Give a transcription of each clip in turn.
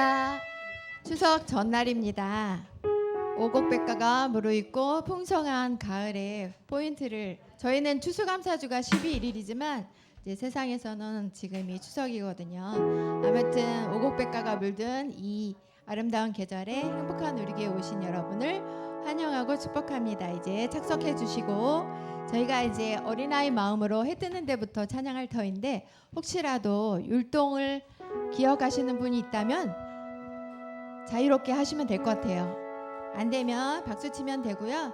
안녕하십니까. 추석 전날입니다. 오곡백과가 무르익고 풍성한 가을에 포인트를 저희는 추수감사주가 12일이지만 이제 세상에서는 지금이 추석이거든요. 아무튼 오곡백과가 물든 이 아름다운 계절에 행복한 우리에게 오신 여러분을 환영하고 축복합니다. 이제 착석해 주시고 저희가 이제 어린아이 마음으로 해 뜨는 데부터 찬양할 터인데 혹시라도 율동을 기억하시는 분이 있다면 자유롭게 하시면 될 것 같아요. 안 되면 박수 치면 되고요.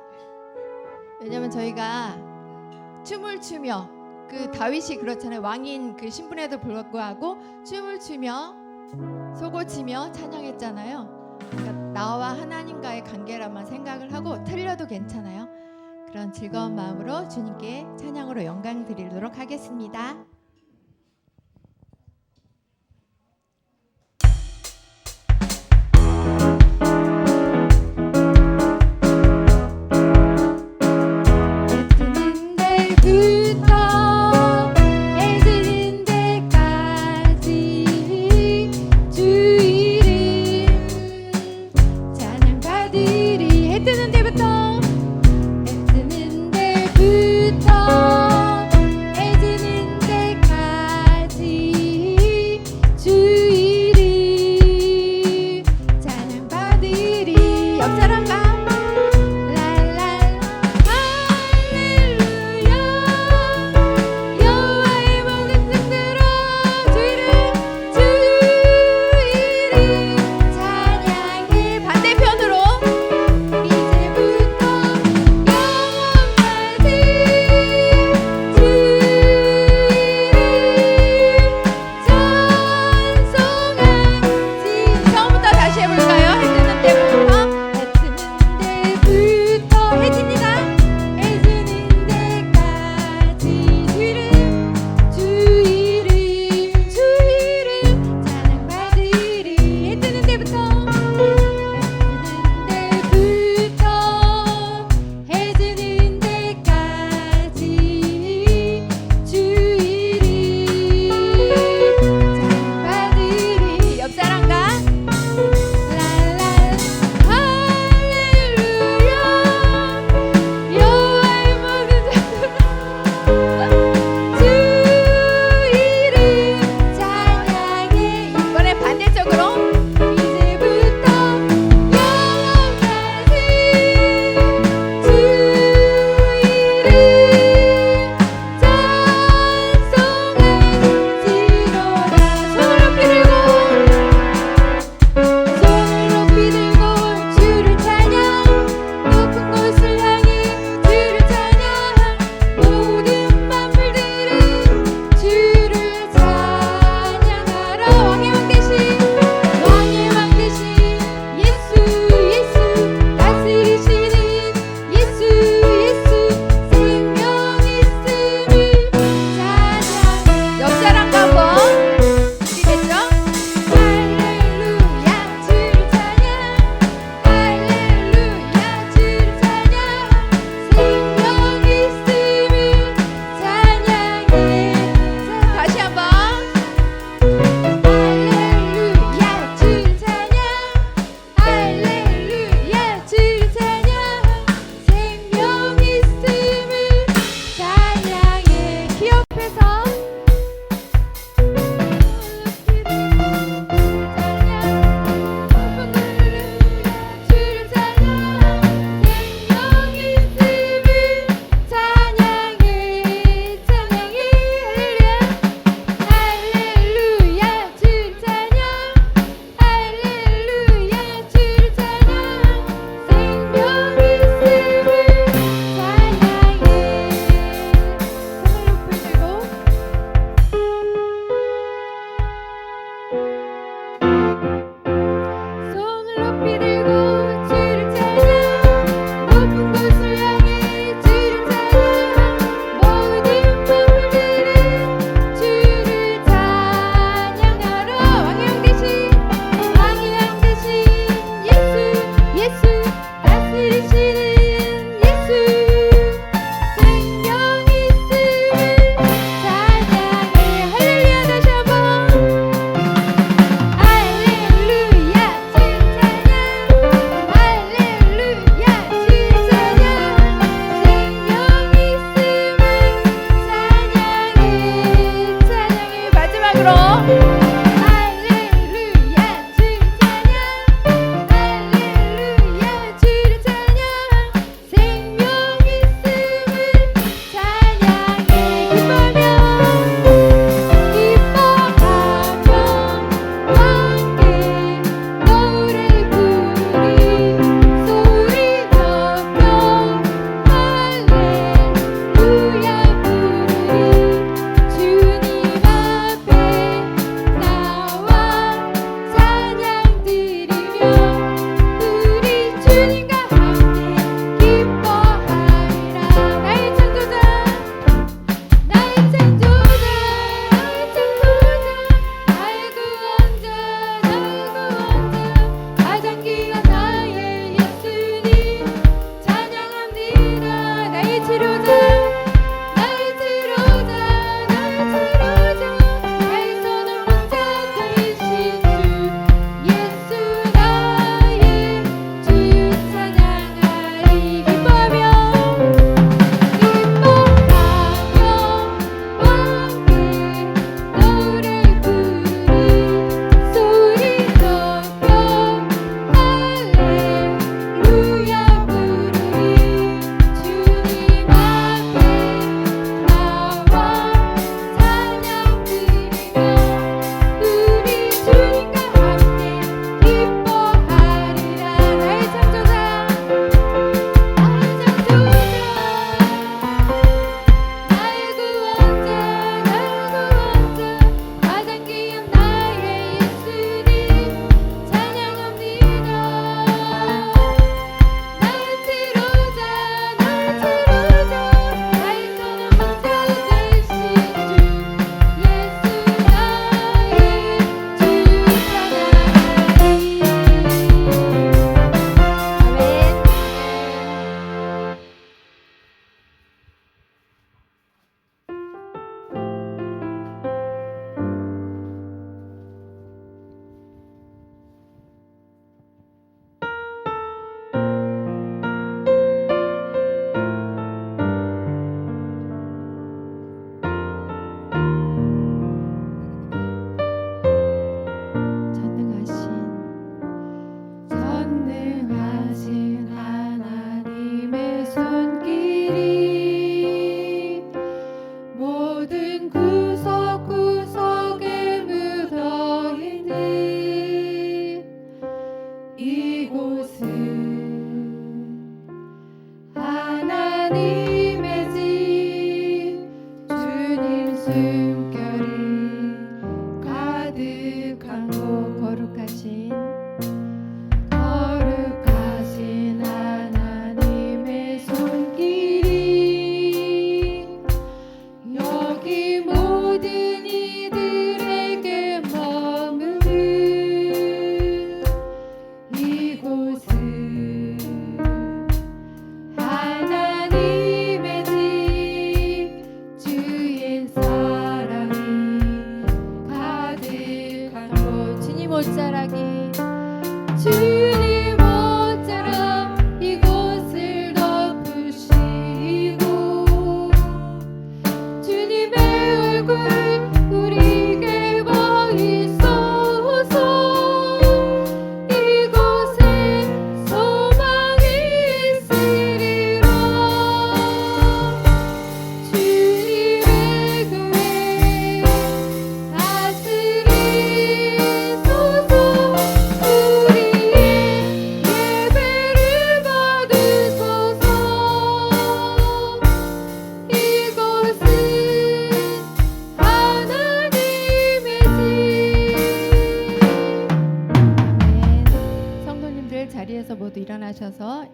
왜냐면 저희가 춤을 추며 그 다윗이 그렇잖아요. 왕인 그 신분에도 불구하고 춤을 추며 소고 치며 찬양했잖아요. 그러니까 나와 하나님과의 관계라만 생각을 하고 틀려도 괜찮아요. 그런 즐거운 마음으로 주님께 찬양으로 영광 드리도록 하겠습니다.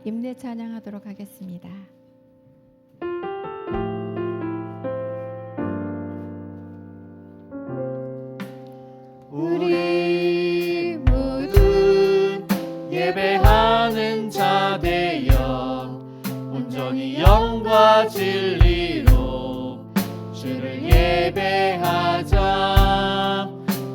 임대 찬양하도록 하겠습니다. 우리 모두 예배하는 자 되어 온전히 영과 진리로 주를 예배하자.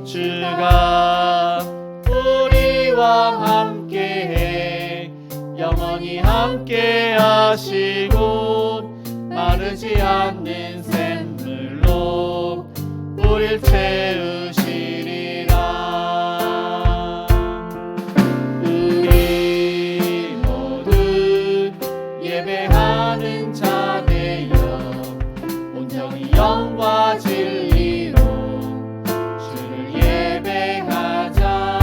주가 우리와 함께해 영원히 함께하시고 마르지 않는 샘물로 우릴 채우시리라. 우리 모두 예배하는 자 되어 온전히 영과 진리로 주를 예배하자.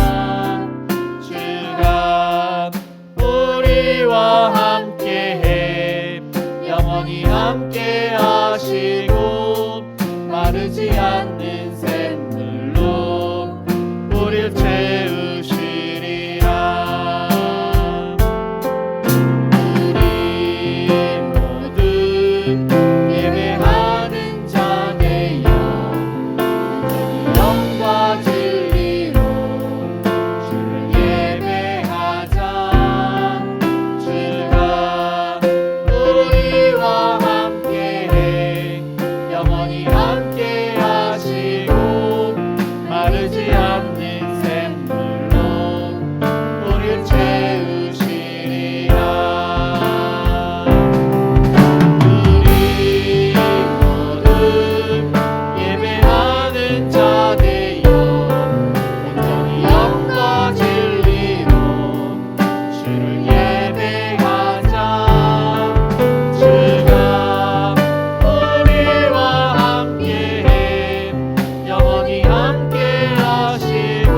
주가 우리와 함께해 영원히 함께하시고 마르지 않는 샘물로 우릴 채우시리라. 우리 모두 예배하는 자 되어 영과 진리로 주를 예배하자. 주가 우리와 함께해 영원히 함께하시고 마르지 않는 샘물로 우릴 채우시리라. 우리 모두 예배하는 자 되어 온전히 영과 진리로 주를 예배하자. 주가 우리와 함께해 영원히 함께하시고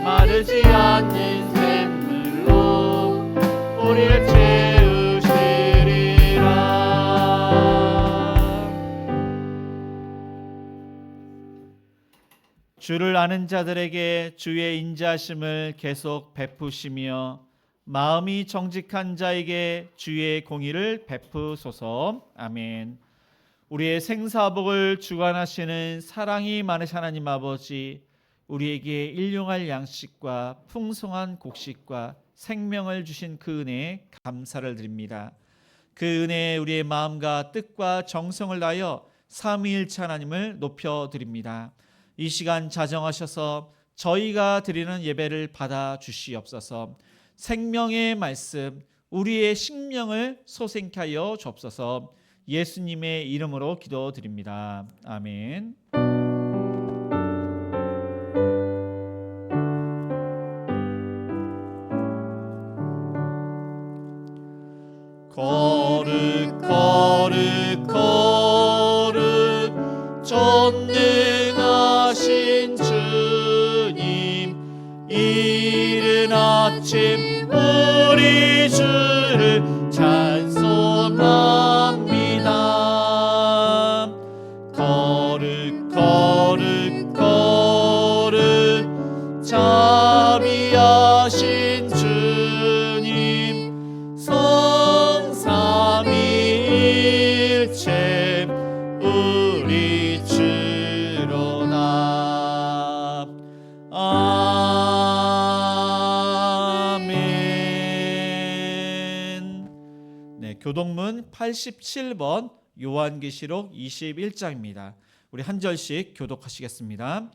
마르지 않는 샘물로 우리를 채우시리라. 주를 아는 자들에게 주의 인자하심을 계속 베푸시며 마음이 정직한 자에게 주의 공의를 베푸소서. 아멘. 우리의 생사복을 주관하시는 사랑이 많으신 하나님 아버지, 우리에게 일용할 양식과 풍성한 곡식과 생명을 주신 그 은혜에 감사를 드립니다. 그 은혜에 우리의 마음과 뜻과 정성을 다하여 삼위일체 하나님을 높여드립니다. 이 시간 자정하셔서 저희가 드리는 예배를 받아 주시옵소서. 생명의 말씀, 우리의 심령을 소생케 하여 주옵소서. 예수님의 이름으로 기도드립니다. 아멘. 거룩 거룩 거룩 전능하신 주님, 이른 아침 우리 주를 찬송합니다. 거룩 거룩 거룩 자비하신 주님, 성삼위일체 우리 주로다. 아멘. 네, 교동문 87번 요한계시록 21장입니다. 우리 한 절씩 교독하시겠습니다.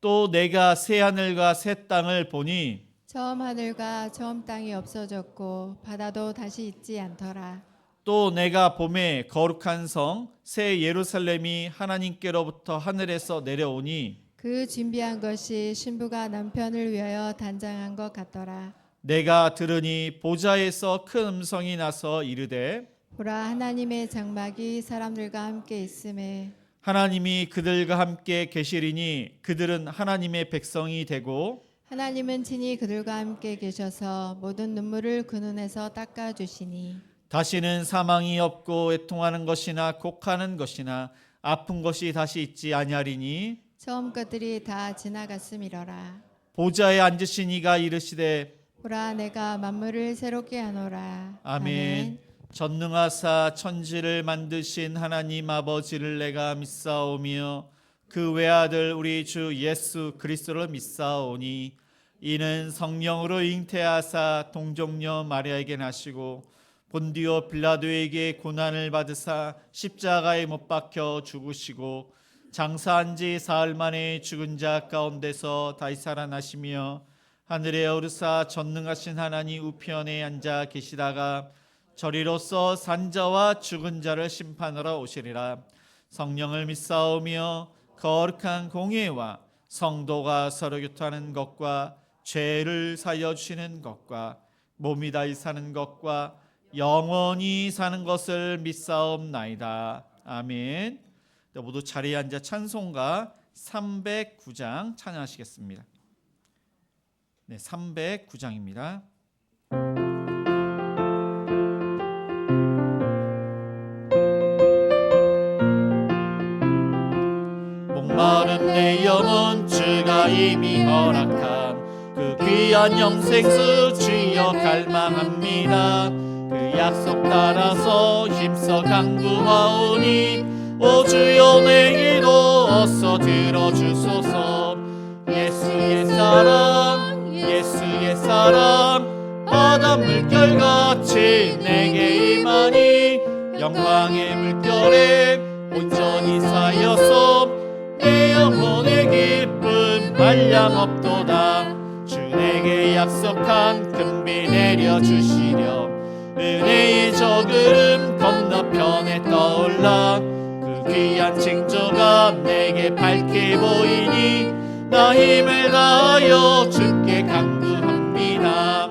또 내가 새 하늘과 새 땅을 보니 처음 하늘과 처음 땅이 없어졌고 바다도 다시 있지 않더라. 또 내가 봄에 거룩한 성 새 예루살렘이 하나님께로부터 하늘에서 내려오니 그 준비한 것이 신부가 남편을 위하여 단장한 것 같더라. 내가 들으니 보좌에서 큰 음성이 나서 이르되 보라, 하나님의 장막이 사람들과 함께 있음에 하나님이 그들과 함께 계시리니 그들은 하나님의 백성이 되고 하나님은 친히 그들과 함께 계셔서 모든 눈물을 그 눈에서 닦아주시니 다시는 사망이 없고 애통하는 것이나 곡하는 것이나 아픈 것이 다시 있지 아니하리니 처음 것들이 다 지나갔음이러라. 보좌에 앉으신 이가 이르시되 보라 내가 만물을 새롭게 하노라. 아멘. 전능하사 천지를 만드신 하나님 아버지를 내가 믿사오며 그 외아들 우리 주 예수 그리스도를 믿사오니 이는 성령으로 잉태하사 동정녀 마리아에게 나시고 본디오 빌라도에게 고난을 받으사 십자가에 못 박혀 죽으시고 장사한 지 사흘 만에 죽은 자 가운데서 다시 살아나시며 하늘에 오르사 전능하신 하나님 우편에 앉아 계시다가 저리로서 산자와 죽은 자를 심판하러 오시리라. 성령을 믿사오며 거룩한 공예와 성도가 서로 교통하는 것과 죄를 사여 주시는 것과 몸이 다시 사는 것과 영원히 사는 것을 믿사옵나이다. 아멘. 모두 자리에 앉아 찬송가 309장 찬양하시겠습니다. 네, 309장입니다. 목마른 내 영혼 주가 이미 허락한 그 귀한 영생수 주여 갈망합니다. 그 약속 따라서 힘써 간구하오니 오 주여 내 기도 어서 들어주소서. 예수의 사랑 예수의 사랑 바다 물결같이 내게 임하니 영광의 물결에 온전히 쌓여서 내 영혼의 기쁨 한량없도다. 주 내게 약속한 금비 내려주시려 은혜의 저그름 건너편에 떠올라 그 귀한 징조가 내게 밝게 보이니 나 힘을 다하여 주께 간구합니다.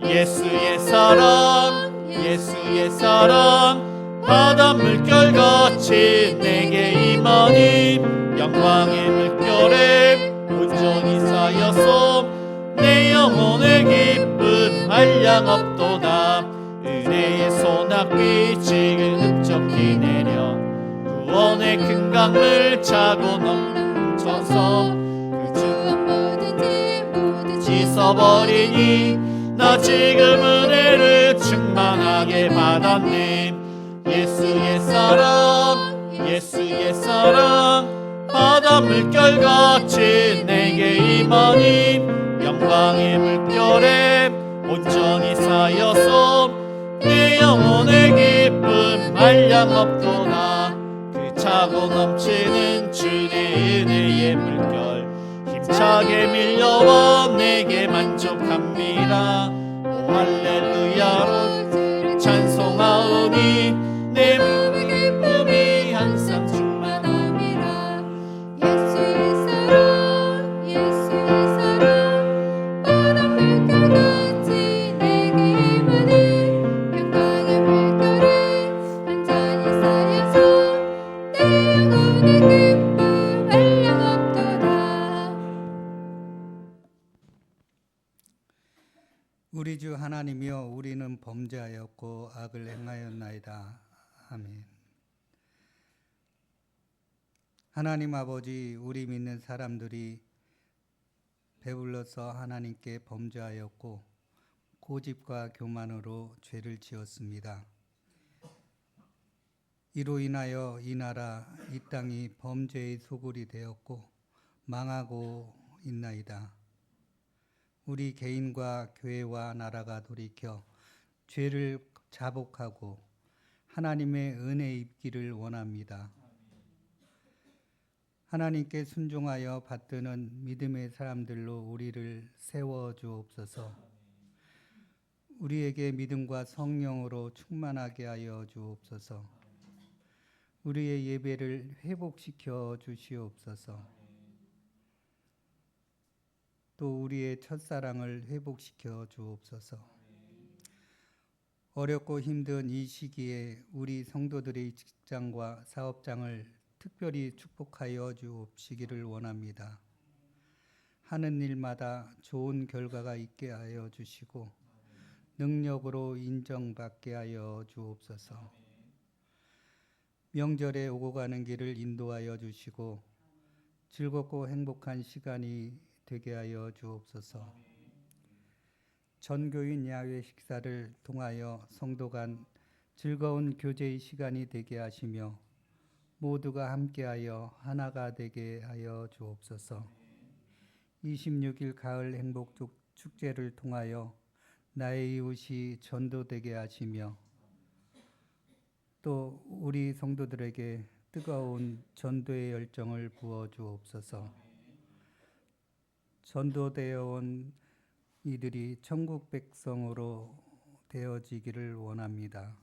예수의 사랑 예수의 사랑 바다 물결같이 내게 임하니 영광의 물결에 온전히 쌓여서 내 영혼의 기쁨 한량없도다. 은혜의 소낙비 지금 흡족히 내려 구원의 큰 강을 차고 넘쳐서 그 주 씻어버리니 나 지금 은혜를 충만하게 받았네. 예수의 사랑 예수의 사랑 바다 물결같이 내게 임하니 영광의 물결에 온전히 쌓여서 내 영혼의 기쁨 한량없도다. 그 차고 넘치는 주의 은혜의 물결 힘차게 밀려와 내게 만족합니다. 오 할렐루야로 찬송하오니 내 몸의 기쁨이 항상 충만합니다. 예수의 사랑 예수의 사랑 바다 물결같이 내게 임하니 영광의 물결에 완전히 쌓여서 내 영혼의 기쁨 한량없도다. 우리 주 하나님이여 우리는 범죄하였고 악을 행하였나이다. 아멘. 하나님 아버지, 우리 믿는 사람들이 배불러서 하나님께 범죄하였고 고집과 교만으로 죄를 지었습니다. 이로 인하여 이 나라, 이 땅이 범죄의 소굴이 되었고 망하고 있나이다. 우리 개인과 교회와 나라가 돌이켜 죄를 자복하고 하나님의 은혜 입기를 원합니다. 하나님께 순종하여 받드는 믿음의 사람들로 우리를 세워주옵소서. 우리에게 믿음과 성령으로 충만하게 하여 주옵소서. 우리의 예배를 회복시켜 주시옵소서. 또 우리의 첫사랑을 회복시켜 주옵소서. 어렵고 힘든 이 시기에 우리 성도들의 직장과 사업장을 특별히 축복하여 주옵시기를 원합니다. 하는 일마다 좋은 결과가 있게 하여 주시고 능력으로 인정받게 하여 주옵소서. 명절에 오고 가는 길을 인도하여 주시고 즐겁고 행복한 시간이 되게 하여 주옵소서. 전교인 야외 식사를 통하여 성도 간 즐거운 교제의 시간이 되게 하시며 모두가 함께하여 하나가 되게 하여 주옵소서. 26일 가을 행복 축제를 통하여 나의 이웃이 전도되게 하시며 또 우리 성도들에게 뜨거운 전도의 열정을 부어 주옵소서. 전도되어 온 이들이 천국 백성으로 되어지기를 원합니다.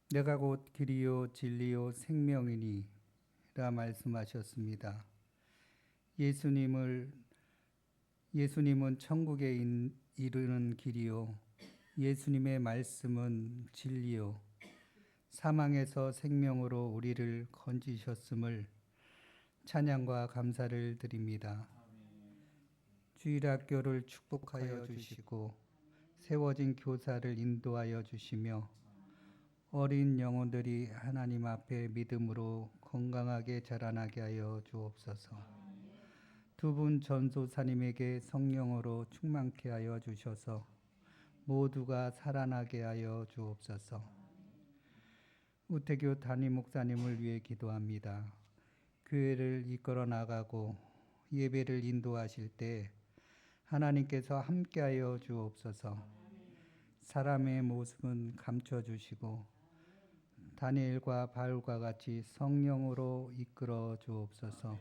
내가 곧 길이요 진리요 생명이니라 말씀하셨습니다. 예수님은 천국에 이르는 길이요 예수님의 말씀은 진리요 사망에서 생명으로 우리를 건지셨음을 찬양과 감사를 드립니다. 주일학교를 축복하여 주시고 세워진 교사를 인도하여 주시며 어린 영혼들이 하나님 앞에 믿음으로 건강하게 자라나게 하여 주옵소서. 두 분 전도사님에게 성령으로 충만케 하여 주셔서 모두가 살아나게 하여 주옵소서. 우태교 담임 목사님을 위해 기도합니다. 교회를 이끌어 나가고 예배를 인도하실 때 하나님께서 함께하여 주옵소서. 사람의 모습은 감춰주시고 다니엘과 바울과 같이 성령으로 이끌어 주옵소서.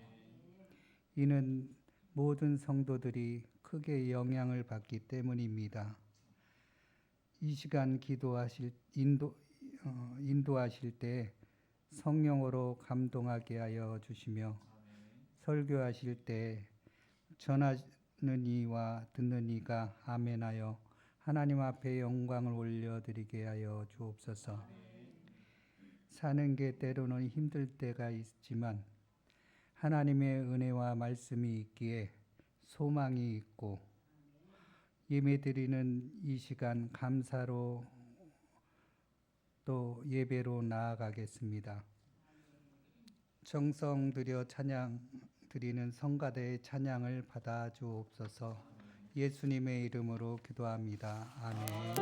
이는 모든 성도들이 크게 영향을 받기 때문입니다. 이 시간 인도하실 때 성령으로 감동하게 하여 주시며 설교하실 때 전하는 이와 듣는 이가 아멘하여 하나님 앞에 영광을 올려드리게 하여 주옵소서. 사는 게 때로는 힘들 때가 있지만 하나님의 은혜와 말씀이 있기에 소망이 있고 예배드리는 이 시간 감사로 또 예배로 나아가겠습니다. 정성 들여 찬양 드리는 성가대의 찬양을 받아 주옵소서. 예수님의 이름으로 기도합니다. 아멘.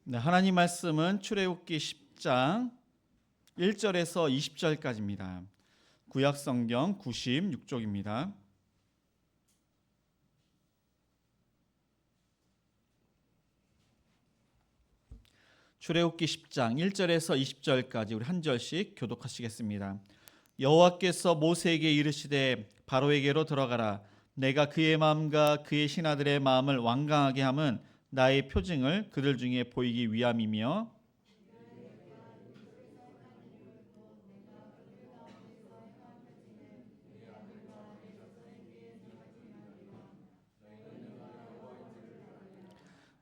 네, 하나님 말씀은 출애굽기 10장 1절에서 20절까지입니다. 구약성경 96쪽입니다. 출애굽기 10장 1절에서 20절까지 우리 한 절씩 교독하시겠습니다. 여호와께서 모세에게 이르시되 바로에게로 들어가라. 내가 그의 마음과 그의 신하들의 마음을 완강하게 함은 나의 표징을 그들 중에 보이기 위함이며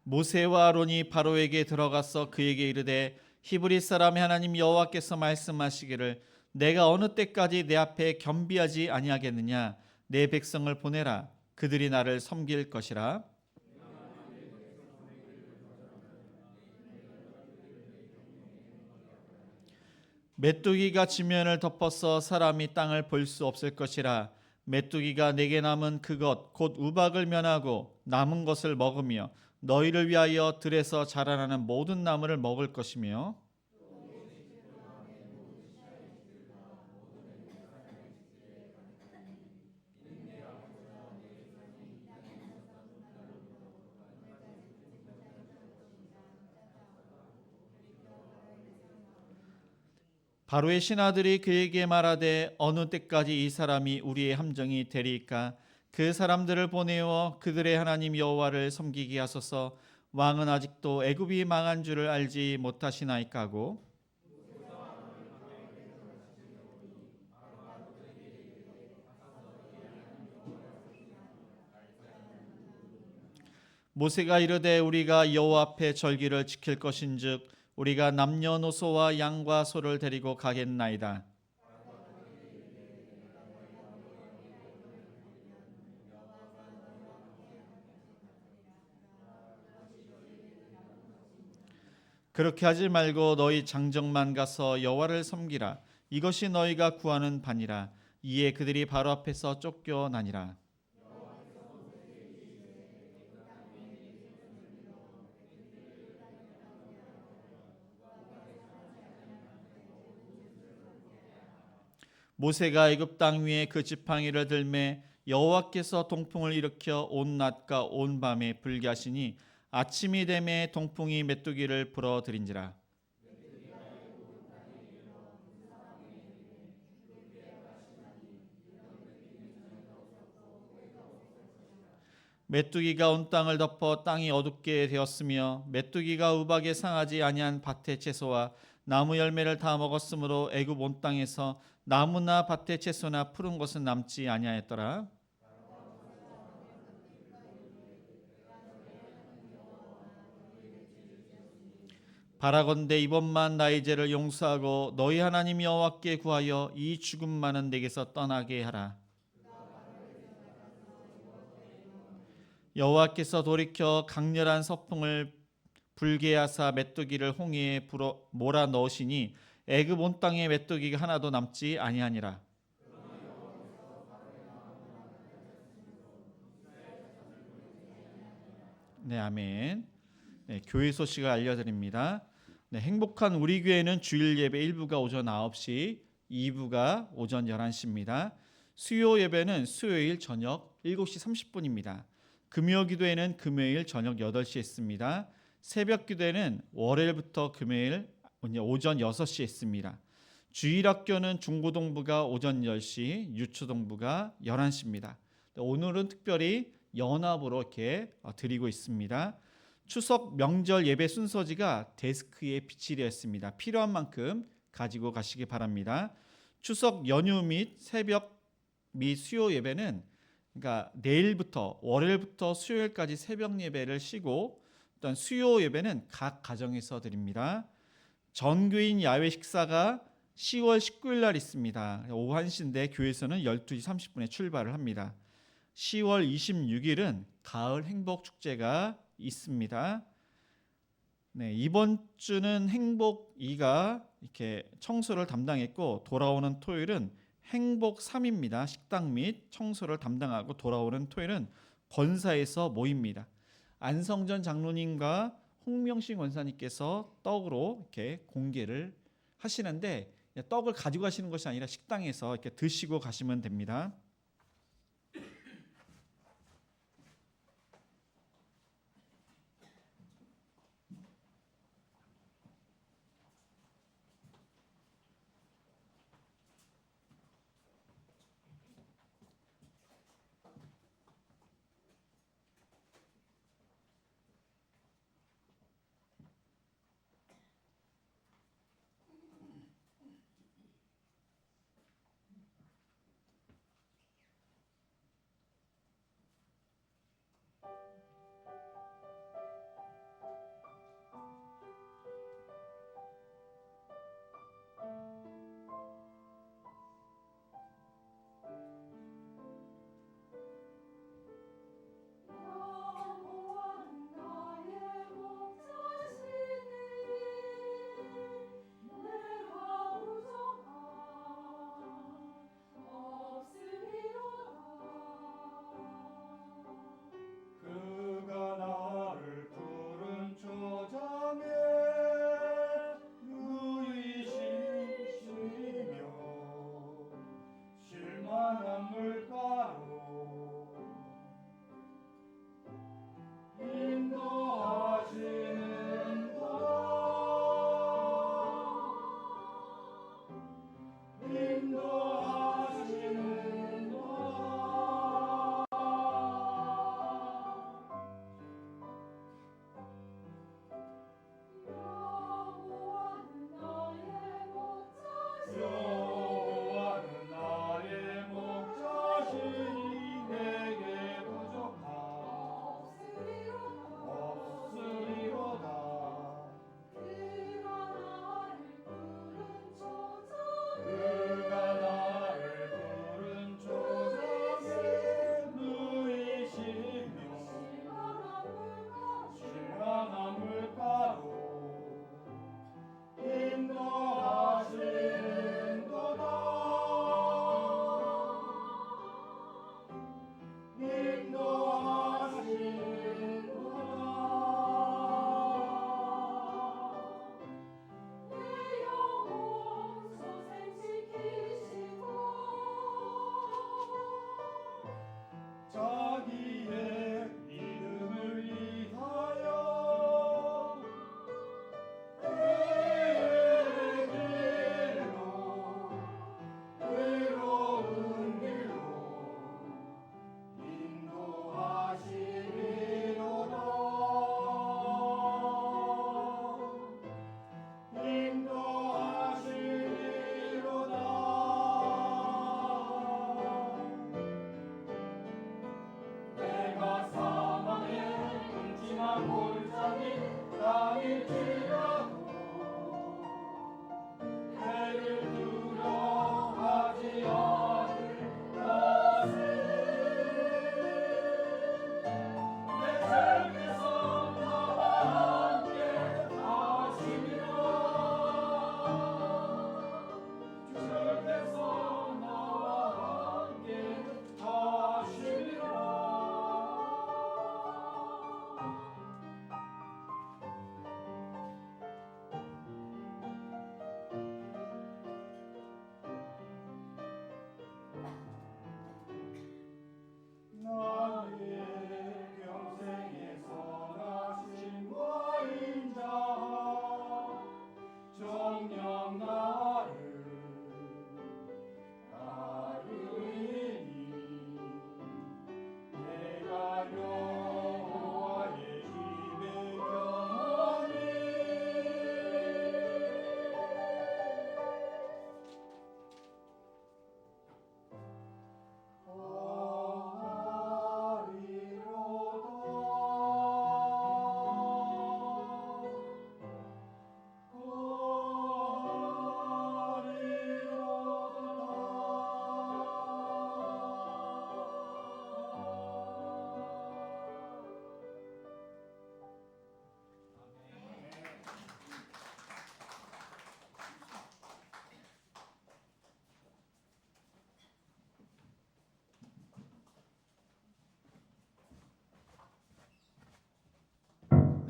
모세와 아론이 바로에게 들어가서 그에게 이르되 히브리 사람의 하나님 여호와께서 말씀하시기를 내가 어느 때까지 내 앞에 겸비하지 아니하겠느냐. 내 백성을 보내라. 그들이 나를 섬길 것이라. 메뚜기가 지면을 덮어서 사람이 땅을 볼 수 없을 것이라. 메뚜기가 내게 남은 그것 곧 우박을 면하고 남은 것을 먹으며 너희를 위하여 들에서 자라나는 모든 나무를 먹을 것이며 바로의 신하들이 그에게 말하되 어느 때까지 이 사람이 우리의 함정이 되리이까. 그 사람들을 보내어 그들의 하나님 여호와를 섬기게 하소서. 왕은 아직도 애굽이 망한 줄을 알지 못하시나이까 하고 모세가 이르되 우리가 여호와 앞에 절기를 지킬 것인즉 우리가 남녀노소와 양과 소를 데리고 가겠나이다. 그렇게 하지 말고 너희 장정만 가서 여호와를 섬기라. 이것이 너희가 구하는 바니라. 이에 그들이 바로 앞에서 쫓겨나니라. 모세가 애굽 땅 위에 그 지팡이를 들매 여호와께서 동풍을 일으켜 온 낮과 온 밤에 불게 하시니 아침이 되매 동풍이 메뚜기를 불어들인지라. 메뚜기가 온 땅을 덮어 땅이 어둡게 되었으며 메뚜기가 우박에 상하지 아니한 밭의 채소와 나무 열매를 다 먹었으므로 애굽 온 땅에서 나무나 밭의 채소나 푸른 것은 남지 아니하였더라. 바라건대 이번만 나의 죄를 용서하고 너희 하나님 여호와께 구하여 이 죽음만은 내게서 떠나게 하라. 여호와께서 돌이켜 강렬한 서풍을 불게 하사 메뚜기를 홍해에 몰아 넣으시니 애굽 온 땅에 메뚜기가 하나도 남지 아니하니라. 네, 아멘. 네, 교회 소식을 알려드립니다. 네, 행복한 우리 교회는 주일 예배 1부가 오전 9시, 2부가 오전 11시입니다. 수요 예배는 수요일 저녁 7시 30분입니다. 금요 기도회는 금요일 저녁 8시에 있습니다. 새벽 기도회는 월요일부터 금요일 오전 6시에 있습니다. 주일학교는 중고동부가 오전 10시, 유초동부가 11시입니다. 오늘은 특별히 연합으로 이렇게 드리고 있습니다. 추석 명절 예배 순서지가 데스크에 비치되어 있습니다. 필요한 만큼 가지고 가시기 바랍니다. 추석 연휴 및 새벽 및 수요 예배는 그러니까 내일부터 월요일부터 수요일까지 새벽 예배를 쉬고 일단 수요 예배는 각 가정에서 드립니다. 전교인 야외 식사가 10월 19일 날 있습니다. 오후 1시인데 교회에서는 12시 30분에 출발을 합니다. 10월 26일은 가을 행복 축제가 있습니다. 네, 이번 주는 행복 2가 이렇게 청소를 담당했고 돌아오는 토요일은 행복 3입니다. 식당 및 청소를 담당하고 돌아오는 토요일은 권사에서 모입니다. 안성전 장로님과 홍명신 권사님께서 떡으로 이렇게 공개를 하시는데 떡을 가지고 가시는 것이 아니라 식당에서 이렇게 드시고 가시면 됩니다.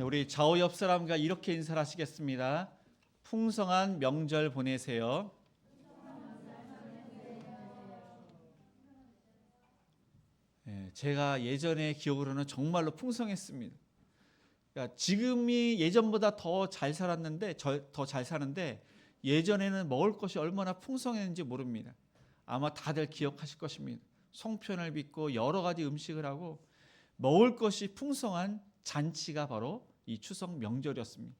우리 좌우 옆 사람과 이렇게 인사를 하시겠습니다. 풍성한 명절 보내세요. 제가 예전에 기억으로는 정말로 풍성했습니다. 그러니까 지금이 예전보다 더 잘 살았는데 더 잘 사는데 예전에는 먹을 것이 얼마나 풍성했는지 모릅니다. 아마 다들 기억하실 것입니다. 송편을 빚고 여러 가지 음식을 하고 먹을 것이 풍성한 잔치가 바로 이 추석 명절이었습니다.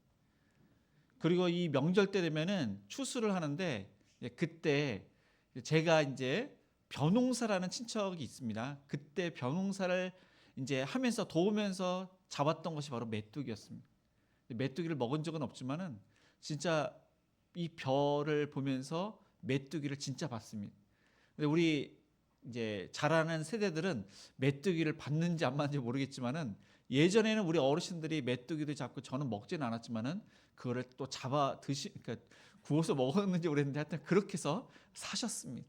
그리고 이 명절 때 되면은 추수를 하는데 그때 제가 이제 벼농사라는 친척이 있습니다. 그때 벼농사를 이제 하면서 도우면서 잡았던 것이 바로 메뚜기였습니다. 메뚜기를 먹은 적은 없지만은 진짜 이 벼를 보면서 메뚜기를 진짜 봤습니다. 근데 우리 이제 자라는 세대들은 메뚜기를 봤는지 안 봤는지 모르겠지만은 예전에는 우리 어르신들이 메뚜기도 잡고 저는 먹지는 않았지만은 그거를 또 잡아 그러니까 구워서 먹었는지 모르겠는데 하여튼 그렇게 해서 사셨습니다.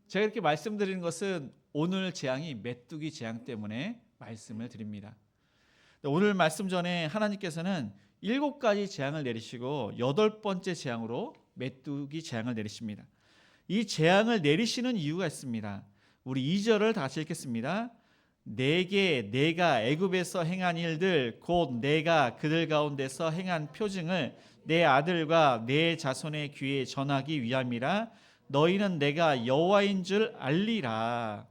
제가 이렇게 말씀드리는 것은 오늘 재앙이 메뚜기 재앙 때문에 말씀을 드립니다. 오늘 말씀 전에 하나님께서는 7가지 재앙을 내리시고 8번째 재앙으로 메뚜기 재앙을 내리십니다. 이 재앙을 내리시는 이유가 있습니다. 우리 2절을 다시 읽겠습니다. 내게 내가 애굽에서 행한 일들 곧 내가 그들 가운데서 행한 표징을 내 아들과 내 자손의 귀에 전하기 위함이라. 너희는 내가 여호와인 줄 알리라.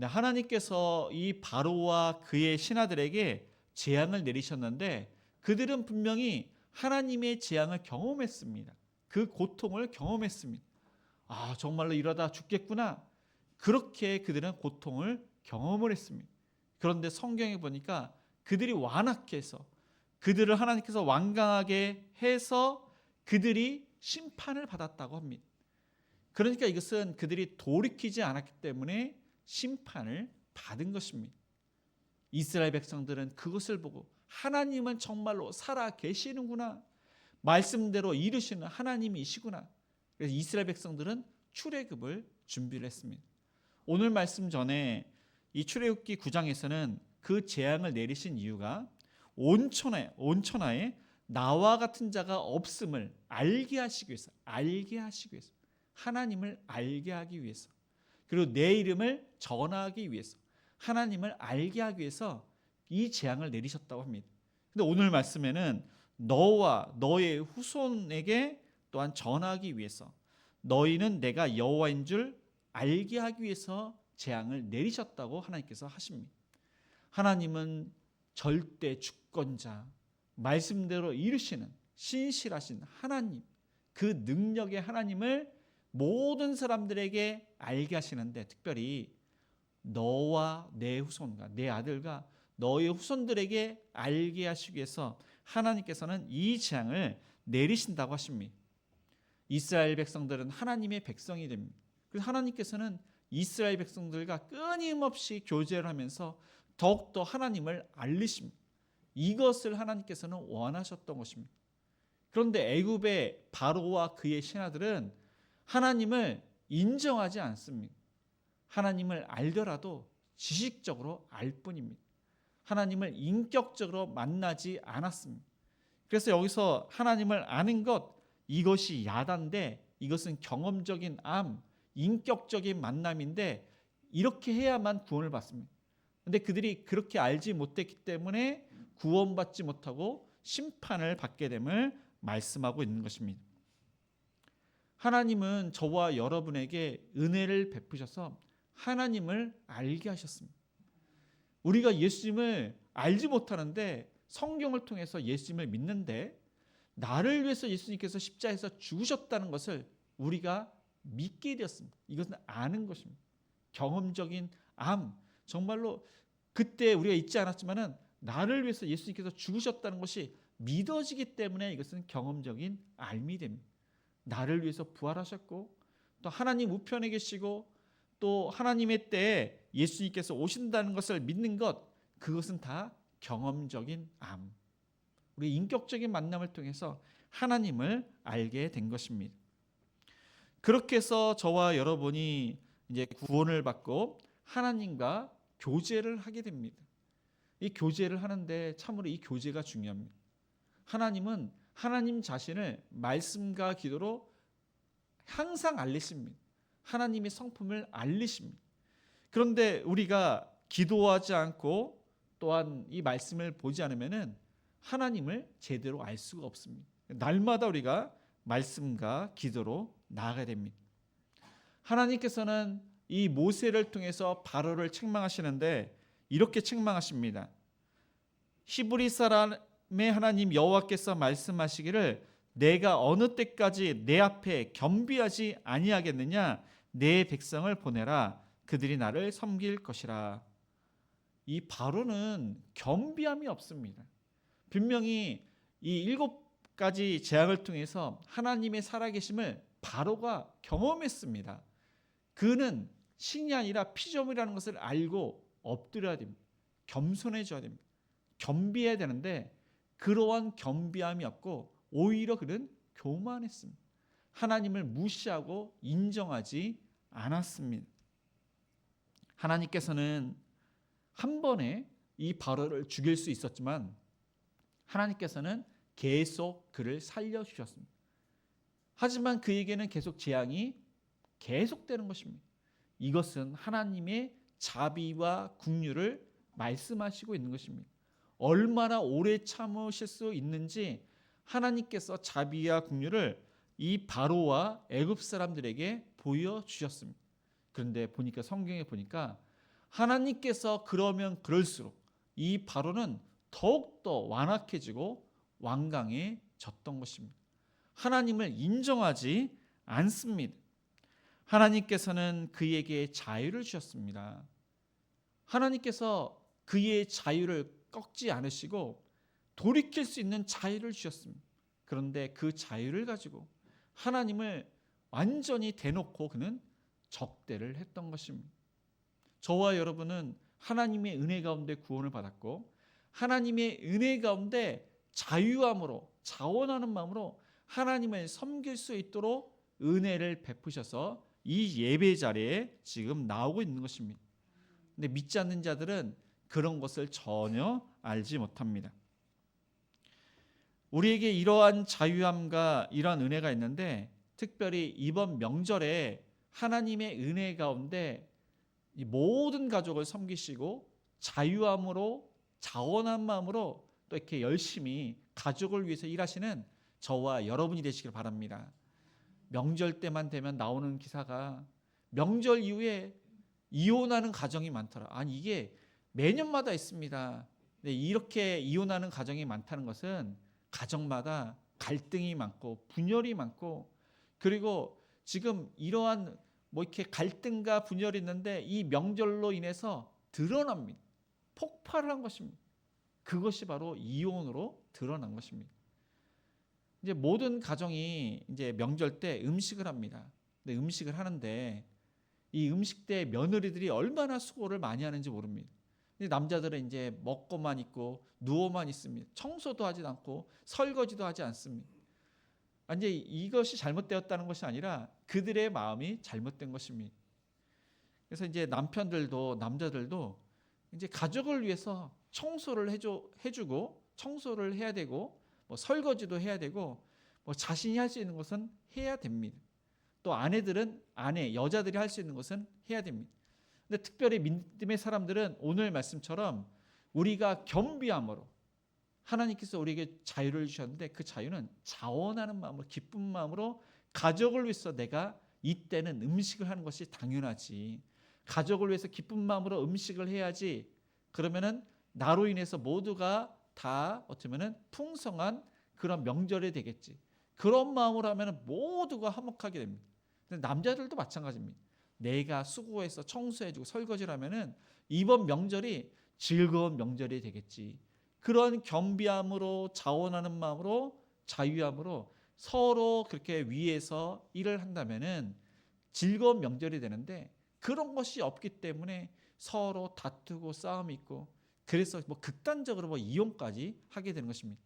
하나님께서 이 바로와 그의 신하들에게 재앙을 내리셨는데 그들은 분명히 하나님의 재앙을 경험했습니다. 그 고통을 경험했습니다. 아, 정말로 이러다 죽겠구나. 그렇게 그들은 고통을 경험을 했습니다. 그런데 성경에 보니까 그들이 완악해서 그들을 하나님께서 완강하게 해서 그들이 심판을 받았다고 합니다. 그러니까 이것은 그들이 돌이키지 않았기 때문에 심판을 받은 것입니다. 이스라엘 백성들은 그것을 보고 하나님은 정말로 살아 계시는구나. 말씀대로 이루시는 하나님이시구나. 그래서 이스라엘 백성들은 출애굽을 준비를 했습니다. 오늘 말씀 전에 이 출애굽기 9장에서는 그 재앙을 내리신 이유가 온천하에 나와 같은 자가 없음을 알게 하시기 위해서, 하나님을 알게 하기 위해서, 그리고 내 이름을 전하기 위해서, 하나님을 알게 하기 위해서 이 재앙을 내리셨다고 합니다. 근데 오늘 말씀에는 너와 너의 후손에게 또한 전하기 위해서, 너희는 내가 여호와인 줄 알게 하기 위해서 재앙을 내리셨다고 하나님께서 하십니다. 하나님은 절대 주권자, 말씀대로 이루시는 신실하신 하나님, 그 능력의 하나님을 모든 사람들에게 알게 하시는데 특별히 너와 내 후손과 내 아들과 너의 후손들에게 알게 하시기 위해서 하나님께서는 이 재앙을 내리신다고 하십니다. 이스라엘 백성들은 하나님의 백성이 됩니다. 그래서 하나님께서는 이스라엘 백성들과 끊임없이 교제를 하면서 더욱더 하나님을 알리십니다. 이것을 하나님께서는 원하셨던 것입니다. 그런데 애굽의 바로와 그의 신하들은 하나님을 인정하지 않습니다. 하나님을 알더라도 지식적으로 알 뿐입니다. 하나님을 인격적으로 만나지 않았습니다. 그래서 여기서 하나님을 아는 것, 이것이 야단데 이것은 경험적인 암, 인격적인 만남인데 이렇게 해야만 구원을 받습니다. 그런데 그들이 그렇게 알지 못했기 때문에 구원받지 못하고 심판을 받게 됨을 말씀하고 있는 것입니다. 하나님은 저와 여러분에게 은혜를 베푸셔서 하나님을 알게 하셨습니다. 우리가 예수님을 알지 못하는데 성경을 통해서 예수님을 믿는데 나를 위해서 예수님께서 십자가에서 죽으셨다는 것을 우리가 믿게 되었습니다. 이것은 아는 것입니다. 경험적인 암, 정말로 그때 우리가 잊지 않았지만은 나를 위해서 예수님께서 죽으셨다는 것이 믿어지기 때문에 이것은 경험적인 알미 됩니다. 나를 위해서 부활하셨고 또 하나님 우편에 계시고 또 하나님의 때에 예수님께서 오신다는 것을 믿는 것, 그것은 다 경험적인 암. 우리 인격적인 만남을 통해서 하나님을 알게 된 것입니다. 그렇게 해서 저와 여러분이 이제 구원을 받고 하나님과 교제를 하게 됩니다. 이 교제를 하는데 참으로 이 교제가 중요합니다. 하나님은 하나님 자신을 말씀과 기도로 항상 알리십니다. 하나님의 성품을 알리십니다. 그런데 우리가 기도하지 않고 또한 이 말씀을 보지 않으면은 하나님을 제대로 알 수가 없습니다. 날마다 우리가 말씀과 기도로 나아가야 됩니다. 하나님께서는 이 모세를 통해서 바로를 책망하시는데 이렇게 책망하십니다. 히브리 사람의 하나님 여호와께서 말씀하시기를 내가 어느 때까지 내 앞에 겸비하지 아니하겠느냐, 내 백성을 보내라, 그들이 나를 섬길 것이라. 이 바로는 겸비함이 없습니다. 분명히 이 7가지 재앙을 통해서 하나님의 살아계심을 바로가 경험했습니다. 그는 신이 아니라 피조물이라는 것을 알고 엎드려야 됩니다. 겸손해져야 됩니다. 겸비해야 되는데 그러한 겸비함이 없고 오히려 그는 교만했습니다. 하나님을 무시하고 인정하지 않았습니다. 하나님께서는 한 번에 이 바로를 죽일 수 있었지만 하나님께서는 계속 그를 살려주셨습니다. 하지만 그에게는 계속 재앙이 계속되는 것입니다. 이것은 하나님의 자비와 긍휼을 말씀하시고 있는 것입니다. 얼마나 오래 참으실 수 있는지 하나님께서 자비와 긍휼을 이 바로와 애굽 사람들에게 보여주셨습니다. 그런데 보니까 성경에 보니까 하나님께서 그러면 그럴수록 이 바로는 더욱더 완악해지고 완강해졌던 것입니다. 하나님을 인정하지 않습니다. 하나님께서는 그에게 자유를 주셨습니다. 하나님께서 그의 자유를 꺾지 않으시고 돌이킬 수 있는 자유를 주셨습니다. 그런데 그 자유를 가지고 하나님을 완전히 대놓고 그는 적대를 했던 것입니다. 저와 여러분은 하나님의 은혜 가운데 구원을 받았고 하나님의 은혜 가운데 자유함으로 자원하는 마음으로 하나님을 섬길 수 있도록 은혜를 베푸셔서 이 예배 자리에 지금 나오고 있는 것입니다. 근데 믿지 않는 자들은 그런 것을 전혀 알지 못합니다. 우리에게 이러한 자유함과 이러한 은혜가 있는데 특별히 이번 명절에 하나님의 은혜 가운데 이 모든 가족을 섬기시고 자유함으로 자원한 마음으로 또 이렇게 열심히 가족을 위해서 일하시는 저와 여러분이 되시길 바랍니다. 명절 때만 되면 나오는 기사가 명절 이후에 이혼하는 가정이 많더라. 아니 이게 매년마다 있습니다. 근데 이렇게 이혼하는 가정이 많다는 것은 가정마다 갈등이 많고 분열이 많고 그리고 지금 이러한 뭐 이렇게 갈등과 분열이 있는데 이 명절로 인해서 드러납니다. 폭발을 한 것입니다. 그것이 바로 이혼으로 드러난 것입니다. 이제 모든 가정이 이제 명절 때 음식을 합니다. 근데 음식을 하는데 이 음식 때 며느리들이 얼마나 수고를 많이 하는지 모릅니다. 근데 남자들은 이제 먹고만 있고 누워만 있습니다. 청소도 하지 않고 설거지도 하지 않습니다. 이제 이것이 잘못되었다는 것이 아니라 그들의 마음이 잘못된 것입니다. 그래서 이제 남자들도 이제 가족을 위해서 청소를 해주고 청소를 해야 되고 뭐 설거지도 해야 되고 뭐 자신이 할 수 있는 것은 해야 됩니다. 또 여자들이 할 수 있는 것은 해야 됩니다. 근데 특별히 믿음의 사람들은 오늘 말씀처럼 우리가 겸비함으로 하나님께서 우리에게 자유를 주셨는데 그 자유는 자원하는 마음으로 기쁜 마음으로 가족을 위해서 내가 이때는 음식을 하는 것이 당연하지. 가족을 위해서 기쁜 마음으로 음식을 해야지. 그러면은 나로 인해서 모두가 다 어쩌면은 풍성한 그런 명절이 되겠지. 그런 마음으로 하면은 모두가 화목하게 됩니다. 근데 남자들도 마찬가지입니다. 내가 수고해서 청소해주고 설거지를 하면은 이번 명절이 즐거운 명절이 되겠지. 그런 겸비함으로 자원하는 마음으로 자유함으로 서로 그렇게 위해서 일을 한다면은 즐거운 명절이 되는데 그런 것이 없기 때문에 서로 다투고 싸움이 있고 그래서 뭐 극단적으로 뭐 이혼까지 하게 되는 것입니다.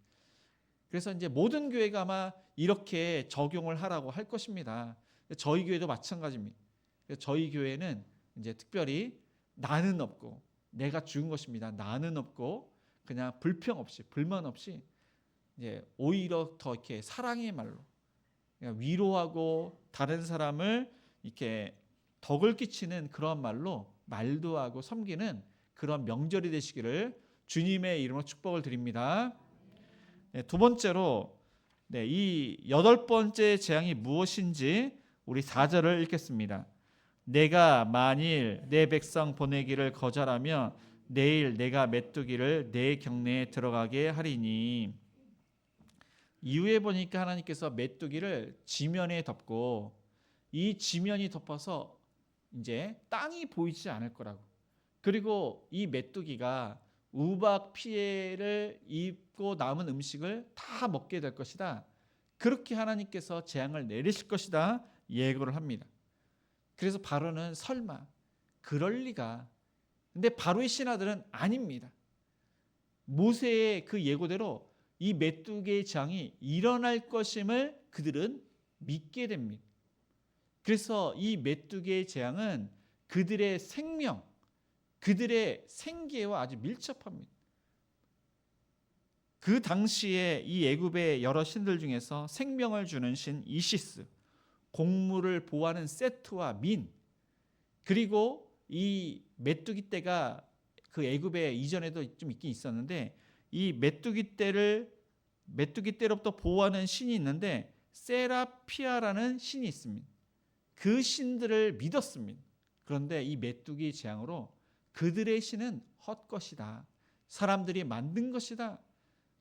그래서 이제 모든 교회가 아마 이렇게 적용을 하라고 할 것입니다. 저희 교회도 마찬가지입니다. 저희 교회는 이제 특별히 나는 없고 내가 죽은 것입니다. 나는 없고 그냥 불평 없이 불만 없이 이제 오히려 더 이렇게 사랑의 말로 그냥 위로하고 다른 사람을 이렇게 덕을 끼치는 그런 말로 말도 하고 섬기는 그런 명절이 되시기를 주님의 이름으로 축복을 드립니다. 네, 두 번째로 이 8번째 재앙이 무엇인지 우리 4절을 읽겠습니다. 내가 만일 내 백성 보내기를 거절하며 내일 내가 메뚜기를 내 경내에 들어가게 하리니. 이후에 보니까 하나님께서 메뚜기를 지면에 덮고 이 지면이 덮어서 이제 땅이 보이지 않을 거라고. 그리고 이 메뚜기가 우박 피해를 입고 남은 음식을 다 먹게 될 것이다. 그렇게 하나님께서 재앙을 내리실 것이다 예고를 합니다. 그래서 바로는 설마 그럴 리가. 근데 바로의 신하들은 아닙니다. 모세의 그 예고대로 이 메뚜기의 재앙이 일어날 것임을 그들은 믿게 됩니다. 그래서 이 메뚜기의 재앙은 그들의 생명, 그들의 생계와 아주 밀접합니다. 그 당시에 이 애굽의 여러 신들 중에서 생명을 주는 신 이시스, 곡물을 보호하는 세트와 민, 그리고 이 메뚜기 떼가 그 애굽에 이전에도 좀 있긴 있었는데 이 메뚜기 떼로부터 보호하는 신이 있는데 세라피아라는 신이 있습니다. 그 신들을 믿었습니다. 그런데 이 메뚜기 재앙으로 그들의 신은 헛것이다. 사람들이 만든 것이다.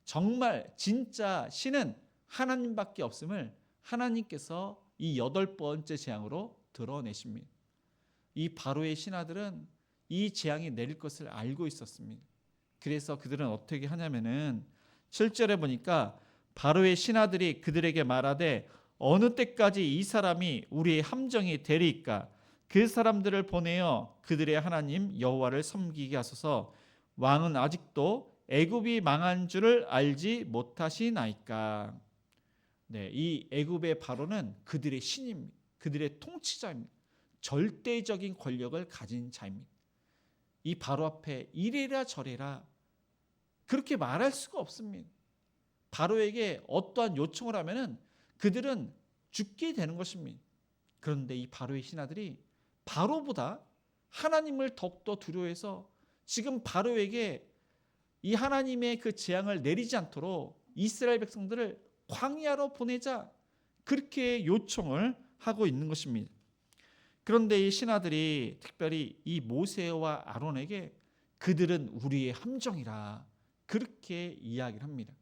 정말 진짜 신은 하나님밖에 없음을 하나님께서 이 8번째 재앙으로 드러내십니다. 이 바로의 신하들은 이 재앙이 내릴 것을 알고 있었습니다. 그래서 그들은 어떻게 하냐면은 7절에 보니까 바로의 신하들이 그들에게 말하되 어느 때까지 이 사람이 우리의 함정이 되리이까? 그 사람들을 보내어 그들의 하나님 여호와를 섬기게 하소서. 왕은 아직도 애굽이 망한 줄을 알지 못하시나이까? 네, 이 애굽의 바로는 그들의 신입니다. 그들의 통치자입니다. 절대적인 권력을 가진 자입니다. 이 바로 앞에 이래라 저래라 그렇게 말할 수가 없습니다. 바로에게 어떠한 요청을 하면은 그들은 죽게 되는 것입니다. 그런데 이 바로의 신하들이 바로보다 하나님을 더욱더 두려워해서 지금 바로에게 이 하나님의 그 재앙을 내리지 않도록 이스라엘 백성들을 광야로 보내자 그렇게 요청을 하고 있는 것입니다. 그런데 이 신하들이 특별히 이 모세와 아론에게 그들은 우리의 함정이라 그렇게 이야기를 합니다.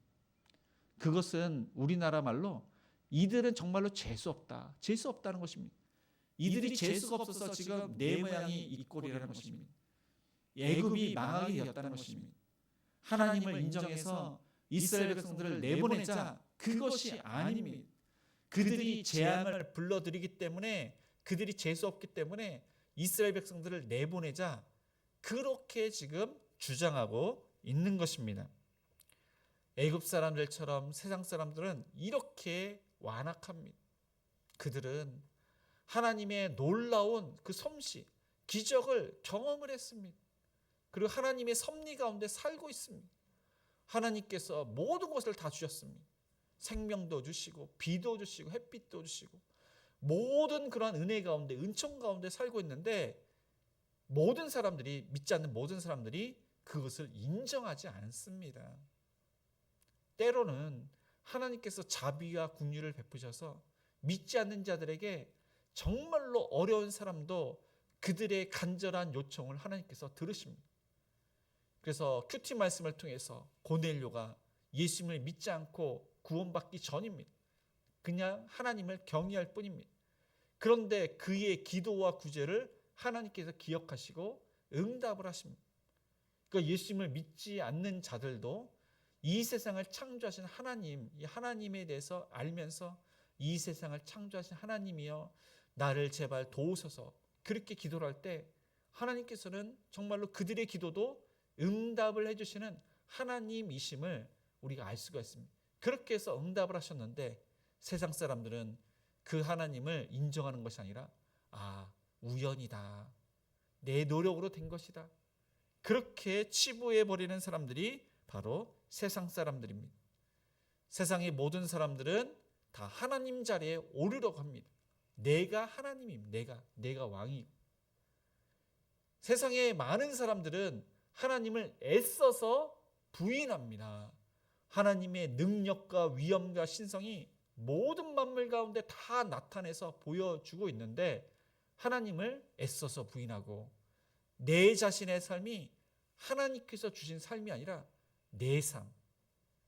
그것은 우리나라 말로 이들은 정말로 재수없다. 재수없다는 것입니다. 이들이 재수가 없어서 지금 내 모양이 이 꼴이라는 것입니다. 애굽이 망하게 되었다는 것입니다. 하나님을 인정해서 이스라엘 백성들을 내보내자 그것이 아닙니다. 그들이 재앙을 불러들이기 때문에 그들이 재수없기 때문에 이스라엘 백성들을 내보내자 그렇게 지금 주장하고 있는 것입니다. 애굽 사람들처럼 세상 사람들은 이렇게 완악합니다. 그들은 하나님의 놀라운 그 솜씨, 기적을 경험을 했습니다. 그리고 하나님의 섭리 가운데 살고 있습니다. 하나님께서 모든 것을 다 주셨습니다. 생명도 주시고 비도 주시고 햇빛도 주시고 모든 그러한 은혜 가운데 은총 가운데 살고 있는데 모든 사람들이 믿지 않는 모든 사람들이 그것을 인정하지 않습니다. 때로는 하나님께서 자비와 긍휼을 베푸셔서 믿지 않는 자들에게 정말로 어려운 사람도 그들의 간절한 요청을 하나님께서 들으십니다. 그래서 큐티 말씀을 통해서 고넬료가 예수님을 믿지 않고 구원받기 전입니다. 그냥 하나님을 경외할 뿐입니다. 그런데 그의 기도와 구제를 하나님께서 기억하시고 응답을 하십니다. 그러니까 예수님을 믿지 않는 자들도 이 세상을 창조하신 하나님, 이 하나님에 대해서 알면서 이 세상을 창조하신 하나님이여 나를 제발 도우소서 그렇게 기도를 할 때 하나님께서는 정말로 그들의 기도도 응답을 해주시는 하나님이심을 우리가 알 수가 있습니다. 그렇게 해서 응답을 하셨는데 세상 사람들은 그 하나님을 인정하는 것이 아니라 우연이다. 내 노력으로 된 것이다. 그렇게 치부해 버리는 사람들이 바로 세상 사람들입니다. 세상의 모든 사람들은 다 하나님 자리에 오르려고 합니다. 내가 하나님입니다. 내가 왕이고. 세상의 많은 사람들은 하나님을 애써서 부인합니다. 하나님의 능력과 위엄과 신성이 모든 만물 가운데 다 나타내서 보여주고 있는데 하나님을 애써서 부인하고 내 자신의 삶이 하나님께서 주신 삶이 아니라 내 삶.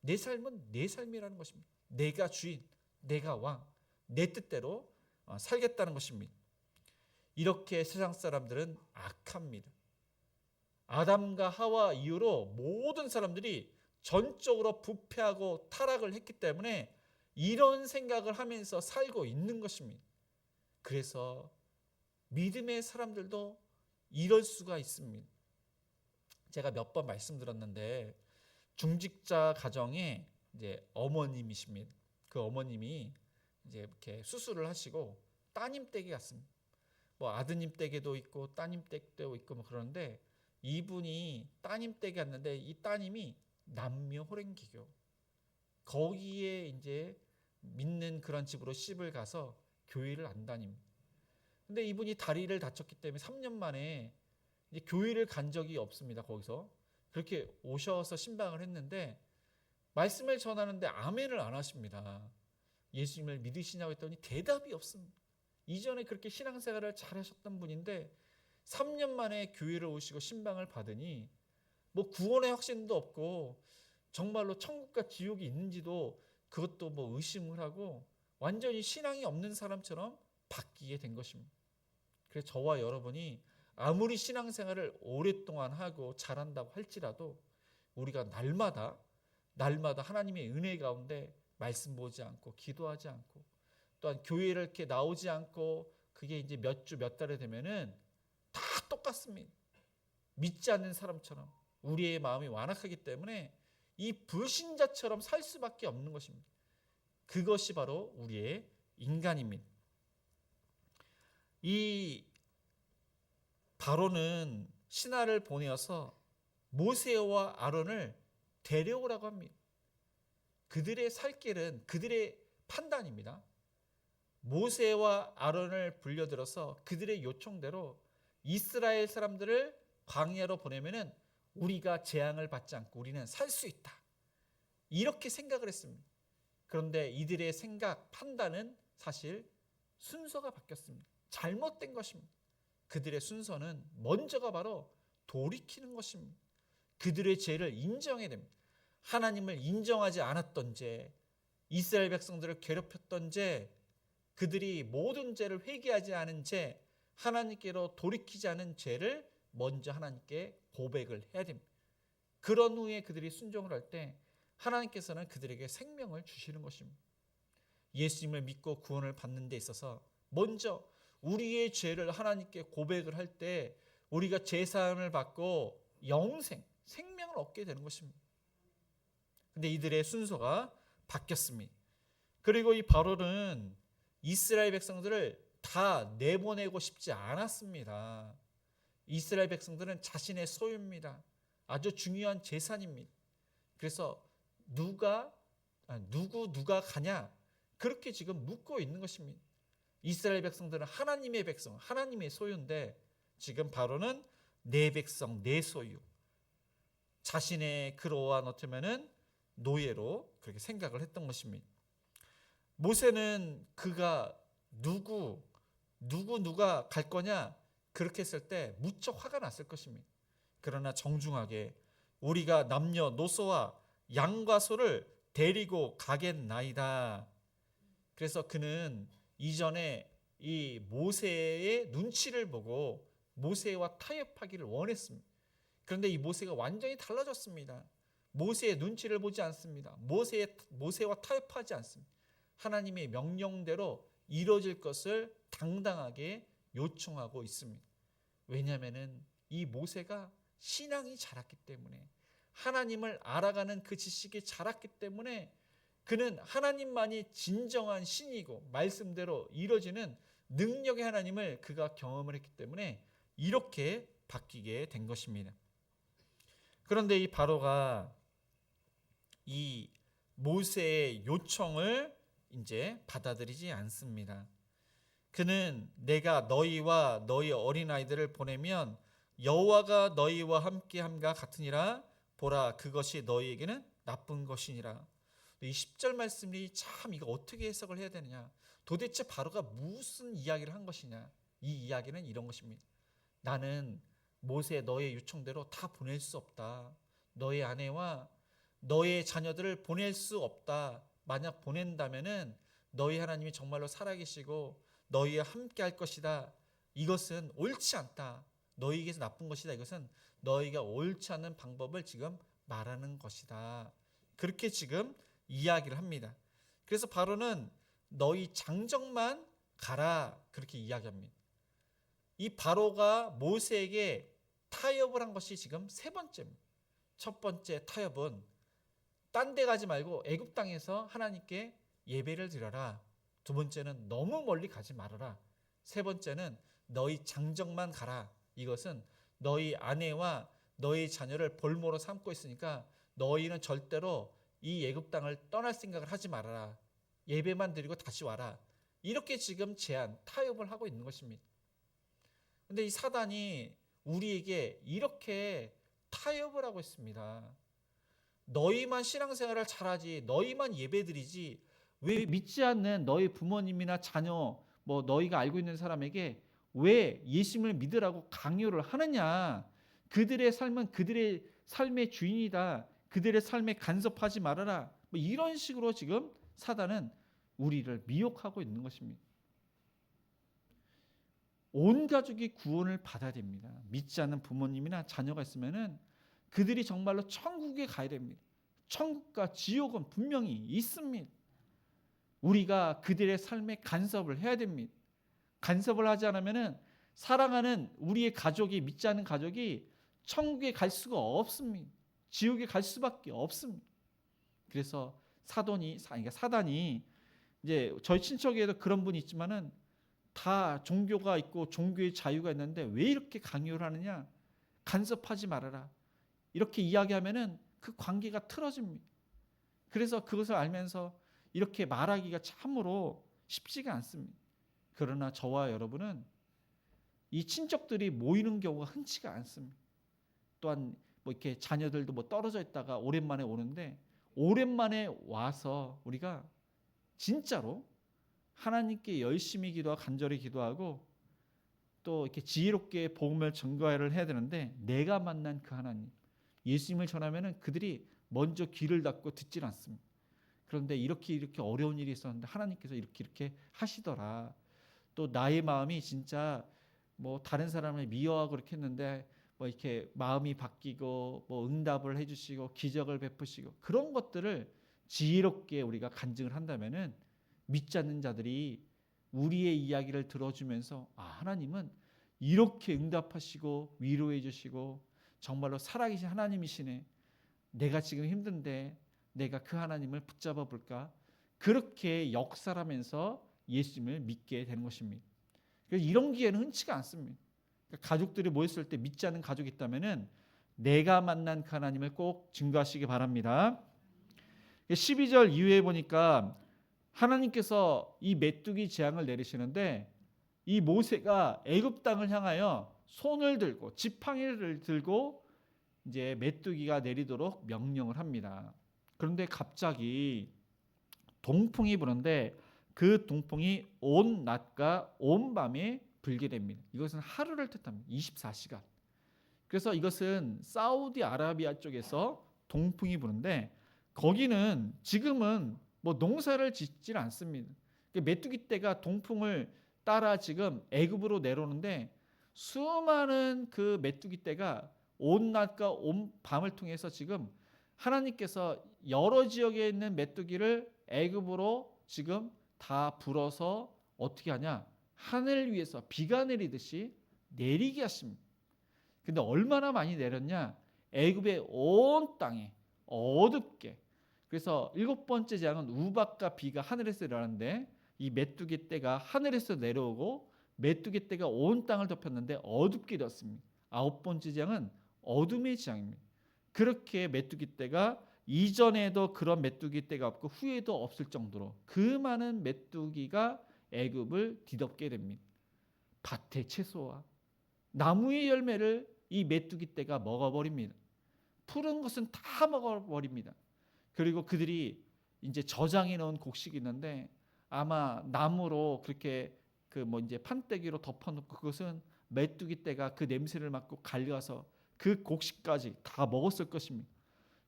내 삶은 내 삶이라는 것입니다. 내가 주인, 내가 왕, 내 뜻대로 살겠다는 것입니다. 이렇게 세상 사람들은 악합니다. 아담과 하와 이후로 모든 사람들이 전적으로 부패하고 타락을 했기 때문에 이런 생각을 하면서 살고 있는 것입니다. 그래서 믿음의 사람들도 이럴 수가 있습니다. 제가 몇 번 말씀드렸는데 중직자 가정에 이제 어머님이십니다. 그 어머님이 이제 이렇게 수술을 하시고 따님 댁에 갔습니다. 뭐 아드님 댁에도 있고 따님 댁도 있고 뭐 그러는데 이분이 따님 댁에 갔는데 이 따님이 남녀 호랭기교 거기에 이제 믿는 그런 집으로 시집을 가서 교회를 안 다닙니다. 근데 이분이 다리를 다쳤기 때문에 3년 만에 이제 교회를 간 적이 없습니다. 거기서 그렇게 오셔서 신방을 했는데 말씀을 전하는데 아멘을 안 하십니다. 예수님을 믿으시냐고 했더니 대답이 없습니다. 이전에 그렇게 신앙생활을 잘하셨던 분인데 3년 만에 교회를 오시고 신방을 받으니 뭐 구원의 확신도 없고 정말로 천국과 지옥이 있는지도 그것도 뭐 의심을 하고 완전히 신앙이 없는 사람처럼 바뀌게 된 것입니다. 그래서 저와 여러분이 아무리 신앙생활을 오랫동안 하고 잘한다고 할지라도 우리가 날마다 하나님의 은혜 가운데 말씀 보지 않고 기도하지 않고 또한 교회를 이렇게 나오지 않고 그게 이제 몇 주 몇 달이 되면은 다 똑같습니다. 믿지 않는 사람처럼 우리의 마음이 완악하기 때문에 이 불신자처럼 살 수밖에 없는 것입니다. 그것이 바로 우리의 인간입니다. 이 바로는 신하를 보내어서 모세와 아론을 데려오라고 합니다. 그들의 살 길은 그들의 판단입니다. 모세와 아론을 불려들어서 그들의 요청대로 이스라엘 사람들을 광야로 보내면은 우리가 재앙을 받지 않고 우리는 살 수 있다. 이렇게 생각을 했습니다. 그런데 이들의 생각, 판단은 사실 순서가 바뀌었습니다. 잘못된 것입니다. 그들의 순서는 먼저가 바로 돌이키는 것입니다. 그들의 죄를 인정해야 됩니다. 하나님을 인정하지 않았던 죄, 이스라엘 백성들을 괴롭혔던 죄, 그들이 모든 죄를 회개하지 않은 죄, 하나님께로 돌이키지 않은 죄를 먼저 하나님께 고백을 해야 됩니다. 그런 후에 그들이 순종을 할 때 하나님께서는 그들에게 생명을 주시는 것입니다. 예수님을 믿고 구원을 받는 데 있어서 먼저 우리의 죄를 하나님께 고백을 할 때 우리가 제사함을 받고 영생, 생명을 얻게 되는 것입니다. 근데 이들의 순서가 바뀌었습니다. 그리고 이 바로는 이스라엘 백성들을 다 내보내고 싶지 않았습니다. 이스라엘 백성들은 자신의 소유입니다. 아주 중요한 재산입니다. 그래서 누가 가냐 그렇게 지금 묻고 있는 것입니다. 이스라엘 백성들은 하나님의 백성, 하나님의 소유인데 지금 바로는 내 백성, 내 소유. 자신의 그로와 너트면은 노예로 그렇게 생각을 했던 것입니다. 모세는 그가 누가 갈 거냐 그렇게 했을 때 무척 화가 났을 것입니다. 그러나 정중하게 우리가 남녀노소와 양과 소를 데리고 가겠나이다. 그래서 그는 이전에 이 모세의 눈치를 보고 모세와 타협하기를 원했습니다. 그런데 이 모세가 완전히 달라졌습니다. 모세의 눈치를 보지 않습니다. 모세와 타협하지 않습니다. 하나님의 명령대로 이루어질 것을 당당하게 요청하고 있습니다. 왜냐하면 이 모세가 신앙이 자랐기 때문에 하나님을 알아가는 그 지식이 자랐기 때문에 그는 하나님만이 진정한 신이고 말씀대로 이루어지는 능력의 하나님을 그가 경험을 했기 때문에 이렇게 바뀌게 된 것입니다. 그런데 이 바로가 이 모세의 요청을 이제 받아들이지 않습니다. 그는 내가 너희와 너희 어린아이들을 보내면 여호와가 너희와 함께함과 같으니라. 보라, 그것이 너희에게는 나쁜 것이니라. 이 10절 말씀이 참 이거 어떻게 해석을 해야 되느냐. 도대체 바로가 무슨 이야기를 한 것이냐. 이 이야기는 이런 것입니다. 나는 모세 너의 요청대로 다 보낼 수 없다. 너의 아내와 너의 자녀들을 보낼 수 없다. 만약 보낸다면은 너희 하나님이 정말로 살아계시고 너희와 함께 할 것이다. 이것은 옳지 않다. 너희에게서 나쁜 것이다. 이것은 너희가 옳지 않은 방법을 지금 말하는 것이다. 그렇게 지금 이야기를 합니다. 그래서 바로는 너희 장정만 가라. 그렇게 이야기합니다. 이 바로가 모세에게 타협을 한 것이 지금 세 번째입니다. 첫 번째 타협은 딴 데 가지 말고 애굽 땅에서 하나님께 예배를 드려라. 두 번째는 너무 멀리 가지 말아라. 세 번째는 너희 장정만 가라. 이것은 너희 아내와 너희 자녀를 볼모로 삼고 있으니까 너희는 절대로 이 애굽 땅을 떠날 생각을 하지 말아라. 예배만 드리고 다시 와라. 이렇게 지금 제안, 타협을 하고 있는 것입니다. 근데 이 사단이 우리에게 이렇게 타협을 하고 있습니다. 너희만 신앙생활을 잘하지, 너희만 예배드리지, 왜 믿지 않는 너희 부모님이나 자녀, 뭐 너희가 알고 있는 사람에게 왜 예수님을 믿으라고 강요를 하느냐. 그들의 삶은 그들의 삶의 주인이다. 그들의 삶에 간섭하지 말아라. 뭐 이런 식으로 지금 사단은 우리를 미혹하고 있는 것입니다. 온 가족이 구원을 받아야 됩니다. 믿지 않는 부모님이나 자녀가 있으면은 그들이 정말로 천국에 가야 됩니다. 천국과 지옥은 분명히 있습니다. 우리가 그들의 삶에 간섭을 해야 됩니다. 간섭을 하지 않으면은 사랑하는 우리의 가족이, 믿지 않는 가족이 천국에 갈 수가 없습니다. 지옥에 갈 수밖에 없습니다. 그래서 사단이 이제 저희 친척에도 그런 분이 있지만은 다 종교가 있고 종교의 자유가 있는데 왜 이렇게 강요를 하느냐? 간섭하지 말아라. 이렇게 이야기하면은 그 관계가 틀어집니다. 그래서 그것을 알면서 이렇게 말하기가 참으로 쉽지가 않습니다. 그러나 저와 여러분은 이 친척들이 모이는 경우가 흔치가 않습니다. 또한 뭐 이렇게 자녀들도 뭐 떨어져 있다가 오랜만에 오는데 오랜만에 와서 우리가 진짜로 하나님께 열심히 기도하고 간절히 기도하고 또 이렇게 지혜롭게 복음을 전가를 해야 되는데 내가 만난 그 하나님, 예수님을 전하면은 그들이 먼저 귀를 닫고 듣질 않습니다. 그런데 이렇게 어려운 일이 있었는데 하나님께서 이렇게 하시더라. 또 나의 마음이 진짜 뭐 다른 사람을 미워하고 그렇게 했는데 뭐 이렇게 마음이 바뀌고 뭐 응답을 해주시고 기적을 베푸시고 그런 것들을 지혜롭게 우리가 간증을 한다면은 믿지 않는 자들이 우리의 이야기를 들어주면서 아, 하나님은 이렇게 응답하시고 위로해 주시고 정말로 살아계신 하나님이시네. 내가 지금 힘든데 내가 그 하나님을 붙잡아 볼까? 그렇게 역사하면서 예수님을 믿게 되는 것입니다. 그래서 이런 기회는 흔치가 않습니다. 그러니까 가족들이 모였을 때 믿지 않는 가족이 있다면은 내가 만난 그 하나님을 꼭 증거하시기 바랍니다. 12절 이후에 보니까 하나님께서 이 메뚜기 재앙을 내리시는데 이 모세가 애굽 땅을 향하여 손을 들고 지팡이를 들고 이제 메뚜기가 내리도록 명령을 합니다. 그런데 갑자기 동풍이 부는데 그 동풍이 온 낮과 온 밤에 불게 됩니다. 이것은 하루를 뜻합니다. 24시간. 그래서 이것은 사우디아라비아 쪽에서 동풍이 부는데 거기는 지금은 뭐 농사를 짓질 않습니다. 메뚜기 떼가 동풍을 따라 지금 애굽으로 내려오는데 수많은 그 메뚜기 떼가 온 낮과 온 밤을 통해서 지금 하나님께서 여러 지역에 있는 메뚜기를 애굽으로 지금 다 불어서 어떻게 하냐? 하늘 위에서 비가 내리듯이 내리게 하십니다. 근데 얼마나 많이 내렸냐? 애굽의 온 땅에 어둡게. 그래서 7번째 재앙은 우박과 비가 하늘에서 내려왔는데 이 메뚜기 떼가 하늘에서 내려오고 메뚜기 떼가 온 땅을 덮였는데 어둡게 되었습니다. 9번째 재앙은 어둠의 재앙입니다. 그렇게 메뚜기 떼가 이전에도 그런 메뚜기 떼가 없고 후에도 없을 정도로 그 많은 메뚜기가 애굽을 뒤덮게 됩니다. 밭의 채소와 나무의 열매를 이 메뚜기 떼가 먹어버립니다. 푸른 것은 다 먹어버립니다. 그리고 그들이 이제 저장해 놓은 곡식이 있는데 아마 나무로 그렇게 그 이제 판때기로 덮어놓고 그것은 메뚜기 떼가 그 냄새를 맡고 갈려서 그 곡식까지 다 먹었을 것입니다.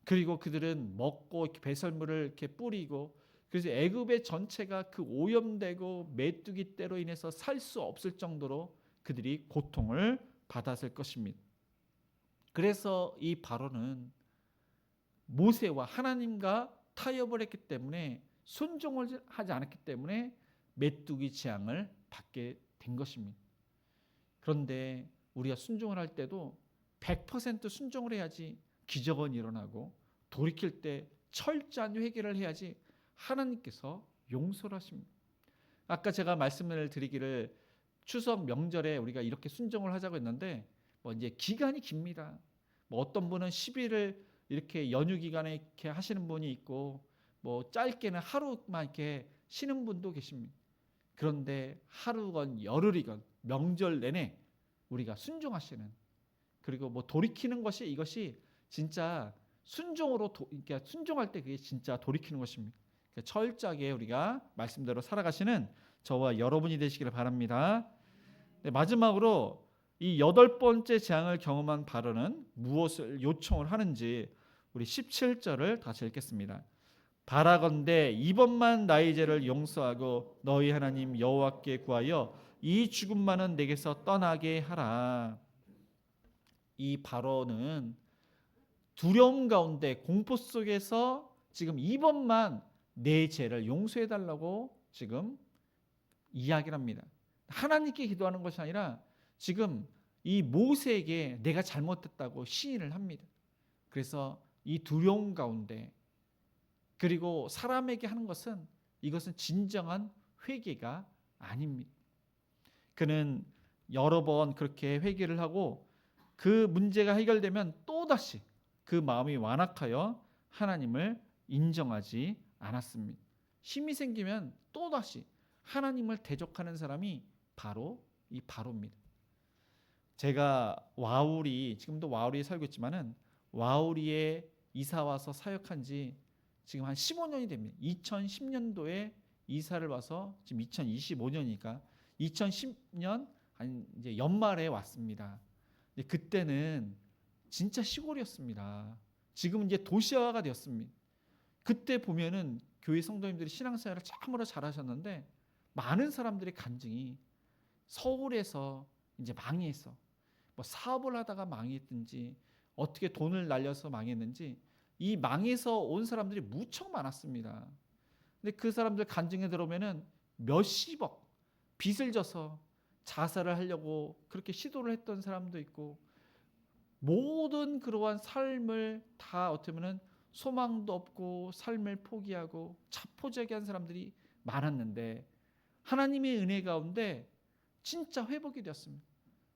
그리고 그들은 먹고 이렇게 배설물을 이렇게 뿌리고 그래서 애굽의 전체가 그 오염되고 메뚜기 떼로 인해서 살 수 없을 정도로 그들이 고통을 받았을 것입니다. 그래서 이 바로는 모세와 하나님과 타협을 했기 때문에 순종을 하지 않았기 때문에 메뚜기 재앙을 받게 된 것입니다. 그런데 우리가 순종을 할 때도 100% 순종을 해야지 기적은 일어나고 돌이킬 때 철저한 회개를 해야지 하나님께서 용서를 하십니다. 아까 제가 말씀을 드리기를 추석 명절에 우리가 이렇게 순종을 하자고 했는데 이제 기간이 깁니다. 어떤 분은 10일을 이렇게 연휴 기간에 이렇게 하시는 분이 있고 짧게는 하루만 이렇게 쉬는 분도 계십니다. 그런데 하루건 열흘이건 명절 내내 우리가 순종하시는 그리고 돌이키는 것이 이것이 진짜 순종으로 그러니까 순종할 때 그게 진짜 돌이키는 것입니다. 그러니까 철저하게 우리가 말씀대로 살아가시는 저와 여러분이 되시기를 바랍니다. 네, 마지막으로 이 8번째 재앙을 경험한 바로는 무엇을 요청을 하는지 우리 17절을 다시 읽겠습니다. 바라건대 이번만 나의 죄를 용서하고 너희 하나님 여호와께 구하여 이 죽음만은 내게서 떠나게 하라. 이 바로는 두려움 가운데 공포 속에서 지금 이번만 내 죄를 용서해 달라고 지금 이야기를 합니다. 하나님께 기도하는 것이 아니라 지금 이 모세에게 내가 잘못했다고 시인을 합니다. 그래서 이 두려움 가운데 그리고 사람에게 하는 것은 이것은 진정한 회개가 아닙니다. 그는 여러 번 그렇게 회개를 하고 그 문제가 해결되면 또다시 그 마음이 완악하여 하나님을 인정하지 않았습니다. 힘이 생기면 또다시 하나님을 대적하는 사람이 바로 이 바로입니다. 제가 와우리 지금도 와우리에 살고 있지만은 와우리에 이사 와서 사역한 지 지금 한 15년이 됩니다. 2010년도에 이사를 와서 지금 2025년이니까 2010년 한 이제 연말에 왔습니다. 그때는 진짜 시골이었습니다. 지금은 이제 도시화가 되었습니다. 그때 보면은 교회 성도님들이 신앙생활을 참으로 잘하셨는데 많은 사람들의 간증이 서울에서 이제 망해서 사업을 하다가 망했든지 어떻게 돈을 날려서 망했는지 이 망해서 온 사람들이 무척 많았습니다. 근데 그 사람들 간증에 들어오면은 몇십억 빚을 져서 자살을 하려고 그렇게 시도를 했던 사람도 있고 모든 그러한 삶을 다 어떻게 보면 소망도 없고 삶을 포기하고 자포자기한 사람들이 많았는데 하나님의 은혜 가운데 진짜 회복이 되었습니다.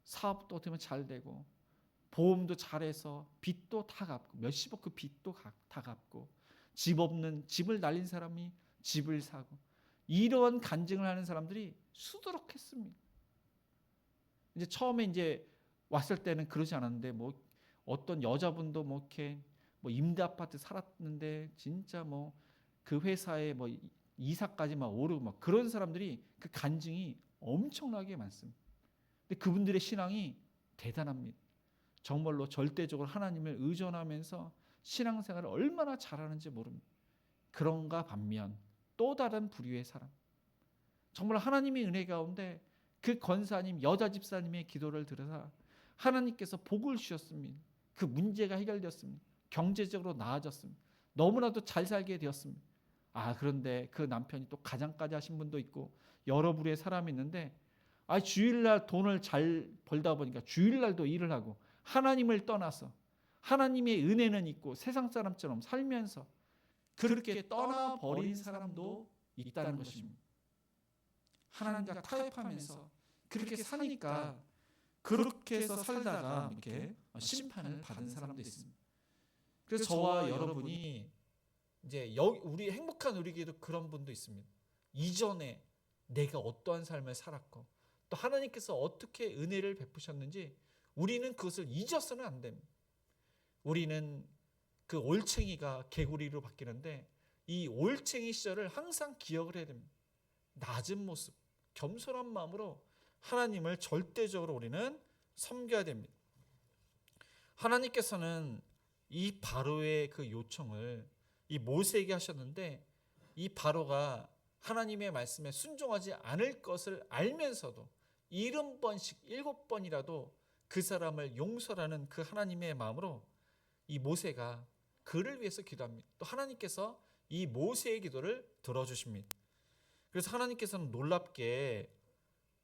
사업도 어떻게 보면 잘 되고 보험도 잘해서 빚도 다 갚고 몇십억 그 빚도 다 갚고 집 없는 집을 날린 사람이 집을 사고 이러한 간증을 하는 사람들이 수두룩했습니다. 이제 처음에 이제 왔을 때는 그러지 않았는데 어떤 여자분도 이렇게 임대 아파트 살았는데 진짜 그 회사에 이사까지 오르고 그런 사람들이 그 간증이 엄청나게 많습니다. 근데 그분들의 신앙이 대단합니다. 정말로 절대적으로 하나님을 의존하면서 신앙생활을 얼마나 잘하는지 모릅니다. 그런가 반면 또 다른 부류의 사람 정말 하나님의 은혜 가운데 그 권사님 여자 집사님의 기도를 들으사 하나님께서 복을 주셨습니다. 그 문제가 해결되었습니다. 경제적으로 나아졌습니다. 너무나도 잘 살게 되었습니다. 그런데 그 남편이 또 가장까지 하신 분도 있고 여러 부류의 사람이 있는데 주일날 돈을 잘 벌다 보니까 주일날도 일을 하고 하나님을 떠나서 하나님의 은혜는 있고 세상 사람처럼 살면서 그렇게 떠나버린 사람도 있다는 것입니다. 하나님과 타협하면서 그렇게 사니까 그렇게 해서 살다가 이렇게 심판을 받은 사람도 있습니다. 그래서 저와 여러분이 이제 우리 행복한 우리에게도 그런 분도 있습니다. 이전에 내가 어떠한 삶을 살았고 또 하나님께서 어떻게 은혜를 베푸셨는지 우리는 그것을 잊어서는 안 됩니다. 우리는 그 올챙이가 개구리로 바뀌는데 이 올챙이 시절을 항상 기억을 해야 됩니다. 낮은 모습, 겸손한 마음으로 하나님을 절대적으로 우리는 섬겨야 됩니다. 하나님께서는 이 바로의 그 요청을 이 모세에게 하셨는데 이 바로가 하나님의 말씀에 순종하지 않을 것을 알면서도 70번씩 7번이라도 그 사람을 용서하는 그 하나님의 마음으로 이 모세가 그를 위해서 기도합니다. 또 하나님께서 이 모세의 기도를 들어주십니다. 그래서 하나님께서는 놀랍게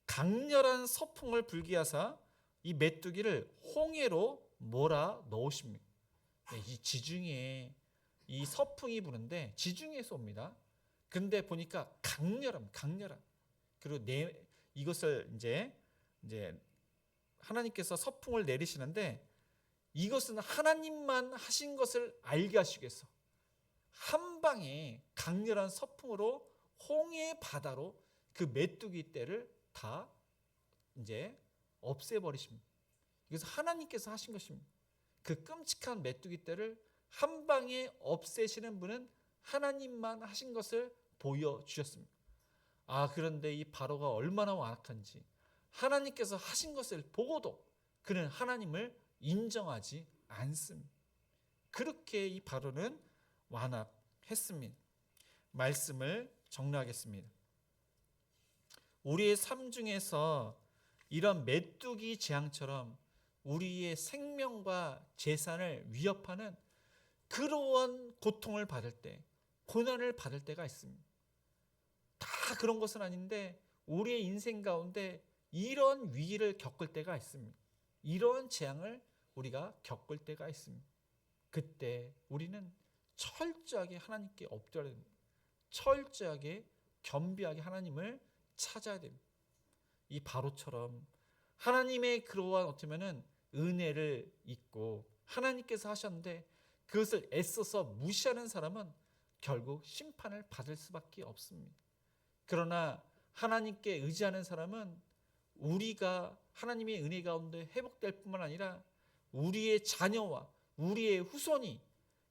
강렬한 서풍을 불게 하사 이 메뚜기를 홍해로 몰아 넣으십니다. 이 지중해에 이 서풍이 부는데 지중해에서 옵니다. 근데 보니까 강렬한 그리고 이것을 이제 하나님께서 서풍을 내리시는데 이것은 하나님만 하신 것을 알게 하시기 위해서 한 방에 강렬한 서풍으로 홍해 바다로 그 메뚜기 떼를 다 이제 없애버리십니다. 이것은 하나님께서 하신 것입니다. 그 끔찍한 메뚜기 떼를 한 방에 없애시는 분은 하나님만 하신 것을 보여주셨습니다. 그런데 이 바로가 얼마나 완악한지 하나님께서 하신 것을 보고도 그는 하나님을 인정하지 않습니다. 그렇게 이 바로는 완악했습니다. 말씀을 정리하겠습니다. 우리의 삶 중에서 이런 메뚜기 재앙처럼 우리의 생명과 재산을 위협하는 그러한 고통을 받을 때, 고난을 받을 때가 있습니다. 다 그런 것은 아닌데 우리의 인생 가운데 이런 위기를 겪을 때가 있습니다. 이런 재앙을 우리가 겪을 때가 있습니다. 그때 우리는 철저하게 하나님께 엎드려야 됩니다. 철저하게 겸비하게 하나님을 찾아야 됩니다. 이 바로처럼 하나님의 그러한 어쩌면은 은혜를 잊고 하나님께서 하셨는데 그것을 애써서 무시하는 사람은 결국 심판을 받을 수밖에 없습니다. 그러나 하나님께 의지하는 사람은 우리가 하나님의 은혜 가운데 회복될 뿐만 아니라 우리의 자녀와 우리의 후손이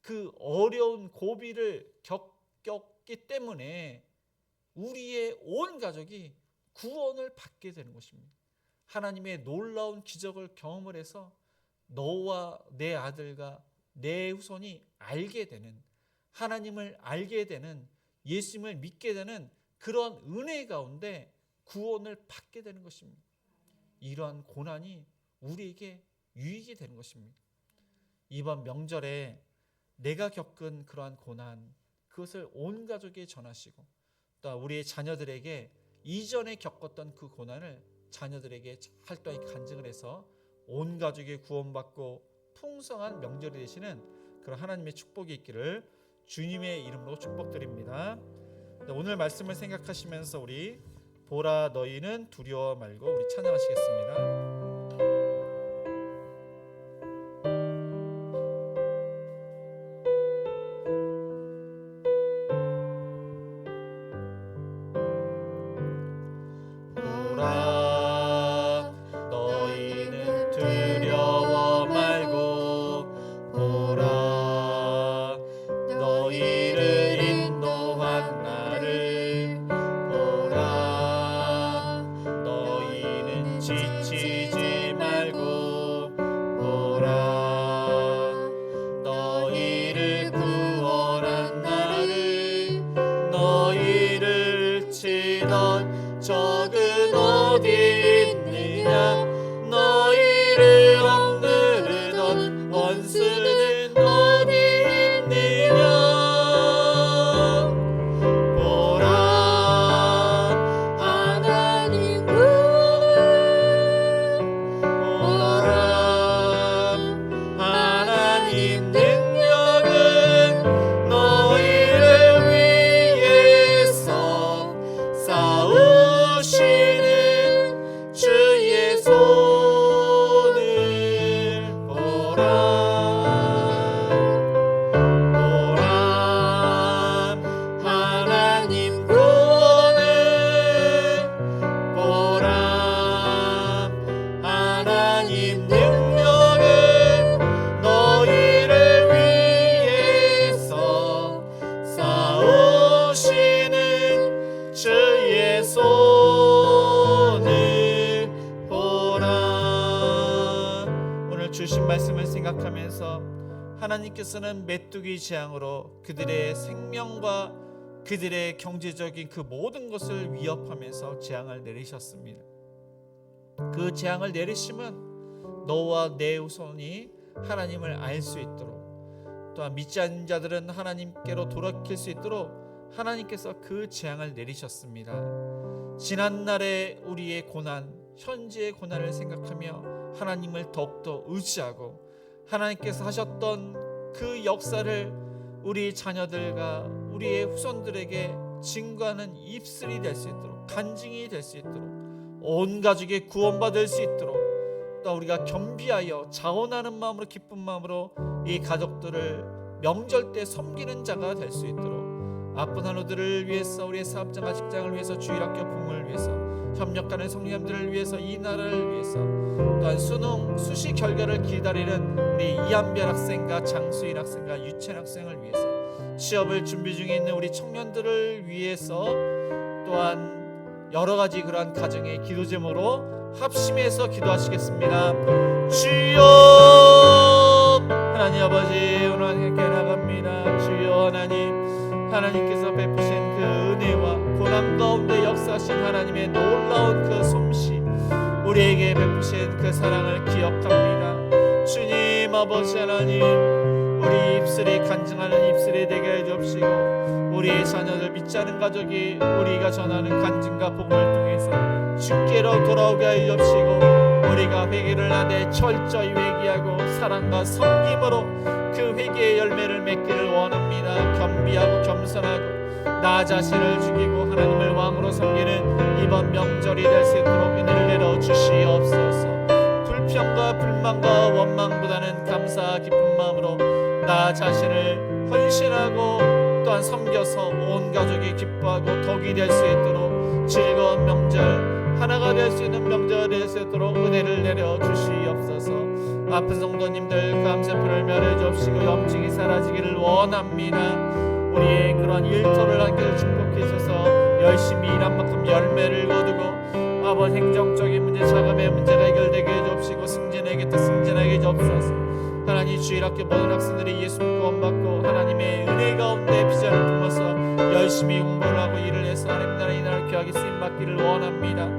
그 어려운 고비를 겪었기 때문에 우리의 온 가족이 구원을 받게 되는 것입니다. 하나님의 놀라운 기적을 경험을 해서 너와 내 아들과 내 후손이 알게 되는, 하나님을 알게 되는, 예수님을 믿게 되는 그런 은혜 가운데 구원을 받게 되는 것입니다. 이러한 고난이 우리에게 유익이 되는 것입니다. 이번 명절에 내가 겪은 그러한 고난, 그것을 온 가족에 전하시고 또 우리의 자녀들에게 이전에 겪었던 그 고난을 자녀들에게 활동히 간증을 해서 온 가족이 구원받고 풍성한 명절이 되시는 그런 하나님의 축복이 있기를 주님의 이름으로 축복드립니다. 오늘 말씀을 생각하시면서 우리 보라 너희는 두려워 말고 우리 찬양하시겠습니다. 지치지 말고 보라 너희를 구원한 나를 너희를 치던 적은 어디 있느냐 너희를 억누르던 원수는 어디 있느냐 싸우시는 주의 손 말씀을 생각하면서 하나님께서는 메뚜기 재앙으로 그들의 생명과 그들의 경제적인 그 모든 것을 위협하면서 재앙을 내리셨습니다. 그 재앙을 내리시면 너와 내 후손이 하나님을 알 수 있도록, 또한 믿지 않는 자들은 하나님께로 돌아킬 수 있도록 하나님께서 그 재앙을 내리셨습니다. 지난날의 우리의 고난, 현재의 고난을 생각하며 하나님을 더욱더 의지하고 하나님께서 하셨던 그 역사를 우리 자녀들과 우리의 후손들에게 증거하는 입술이 될 수 있도록, 간증이 될 수 있도록, 온 가족이 구원받을 수 있도록, 또 우리가 겸비하여 자원하는 마음으로, 기쁜 마음으로 이 가족들을 명절 때 섬기는 자가 될 수 있도록, 아픈 한우들을 위해서, 우리의 사업장과 직장을 위해서, 주일학교 부흥을 위해서, 협력하는 성령님들을 위해서, 이 나라를 위해서, 또한 수능 수시 결과를 기다리는 우리 이한별 학생과 장수인 학생과 유채연 학생을 위해서, 취업을 준비 중에 있는 우리 청년들을 위해서, 또한 여러 가지 그러한 가정의 기도 제목으로 합심해서 기도하시겠습니다. 주여 하나님 아버지, 오늘 함께 나갑니다. 주여 하나님께서 베푸신 그 은혜와 고난 가운데 역사하신 하나님의 놀라운 그 솜씨, 우리에게 베푸신 그 사랑을 기억합니다. 주님 아버지 하나님, 우리 입술이 간증하는 입술이 되게 해주옵시고, 우리의 자녀들 믿지 않은 가족이 우리가 전하는 간증과 복음을 통해서 주께로 돌아오게 하여 주옵시고, 우리가 회개를 하되 철저히 회개하고 사랑과 섬김으로 그 회개의 열매를 맺기를 원합니다. 겸비하고 겸손하고 나 자신을 죽이고 하나님을 왕으로 섬기는 이번 명절이 될 수 있도록 은혜를 내려 주시옵소서. 불평과 불만과 원망보다는 감사 기쁜 마음으로 나 자신을 헌신하고 또한 섬겨서 온 가족이 기뻐하고 덕이 될 수 있도록 즐거운 명절, 하나가 될 수 있는 명절이 될 수 있도록 은혜를 내려 주시옵소서. 아픈 성도님들 감세포를 멸해 주옵시고 염증이 사라지기를 원합니다. 우리의 그런 일터를 함께 축복해 주셔서 열심히 일한 만큼 열매를 거두고 아버지 행정적인 문제, 자금의 문제가 해결되게 해 주옵시고 승진에게 또 승진하게 주옵소서. 하나님 주일학교 모든 학생들이 예수 구원받고 하나님의 은혜 가운데 비전을 품어서 열심히 공부를 하고 일을 해서 하나님 나라 이 나라를 귀하게 쓰임받기를 원합니다.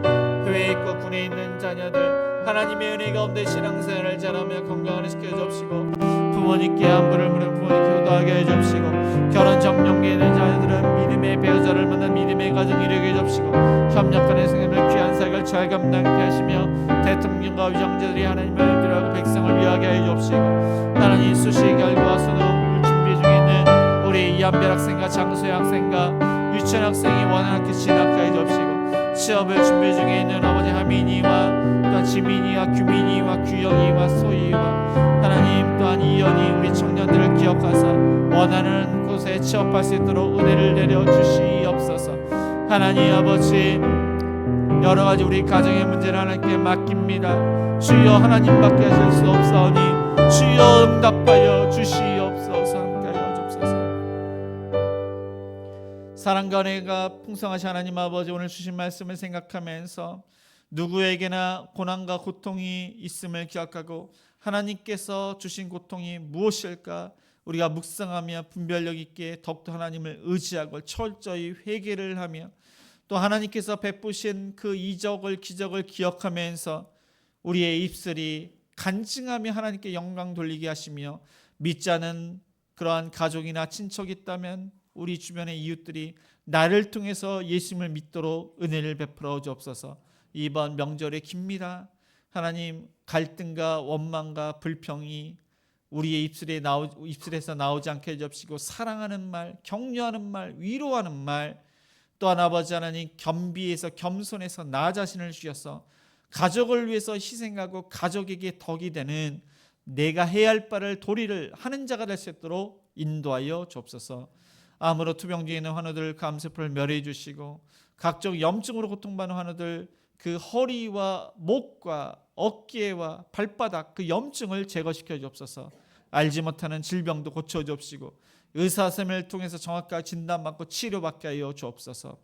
해외에 있고 군에 있는 자녀들 하나님의 은혜 가운데 신앙생활을 잘하며 건강을 시켜 주옵시고, 부모님께 안부를 물은 부모님께 효도하게 해 주옵시고, 결혼 정령계에 있는 자녀들은 믿음의 배우자를 만나 믿음의 가정이 이루게 해 주옵시고, 협력하는 성님을 귀한 사역을 잘 감당케 하시며 대통령과 위정자들이 하나님을 기도하고 백성을 위하게 해 주옵시고, 하나님 수시 결과 수능 준비 중에 있는 우리 이한별 학생과 장소영 학생과 유치원 학생이 원하는 학교 진학하게 해 주옵시고, 취업을 준비 중에 있는 아버지 하민이와 또한 지민이와 규민이와 규영이와 소희와 하나님 또한 이연이 우리 청년들을 기억하사 원하는 곳에 취업할 수 있도록 은혜를 내려 주시옵소서. 하나님 아버지, 여러 가지 우리 가정의 문제를 하나님께 맡깁니다. 주여 하나님밖에 하실 수 없사오니 주여 응답하여 주시옵소서. 함께하여 주옵소서. 사랑과 은혜가 풍성하신 하나님 아버지, 오늘 주신 말씀을 생각하면서 누구에게나 고난과 고통이 있음을 기억하고 하나님께서 주신 고통이 무엇일까 우리가 묵상하며 분별력 있게 더욱더 하나님을 의지하고 철저히 회개를 하며 또 하나님께서 베푸신 그 이적을 기적을 기억하면서 우리의 입술이 간증하며 하나님께 영광 돌리게 하시며, 믿지 않은 그러한 가족이나 친척이 있다면 우리 주변의 이웃들이 나를 통해서 예수님을 믿도록 은혜를 베풀어 주옵소서. 이번 명절이 깁니다. 하나님, 갈등과 원망과 불평이 우리의 입술에서 나오지 않게 해주옵시고, 사랑하는 말, 격려하는 말, 위로하는 말, 또한 아버지 하나님 겸비해서 겸손해서 나 자신을 주셔서 가족을 위해서 희생하고 가족에게 덕이 되는 내가 해야 할 바를 도리를 하는 자가 될 수 있도록 인도하여 주옵소서. 암으로 투병 중에 있는 환우들 감세포를 멸해 주시고, 각종 염증으로 고통받는 환우들 그 허리와 목과 어깨와 발바닥 그 염증을 제거시켜 주옵소서. 알지 못하는 질병도 고쳐 주옵시고, 의사선생님을 통해서 정확하게 진단받고 치료받게 하여 주옵소서.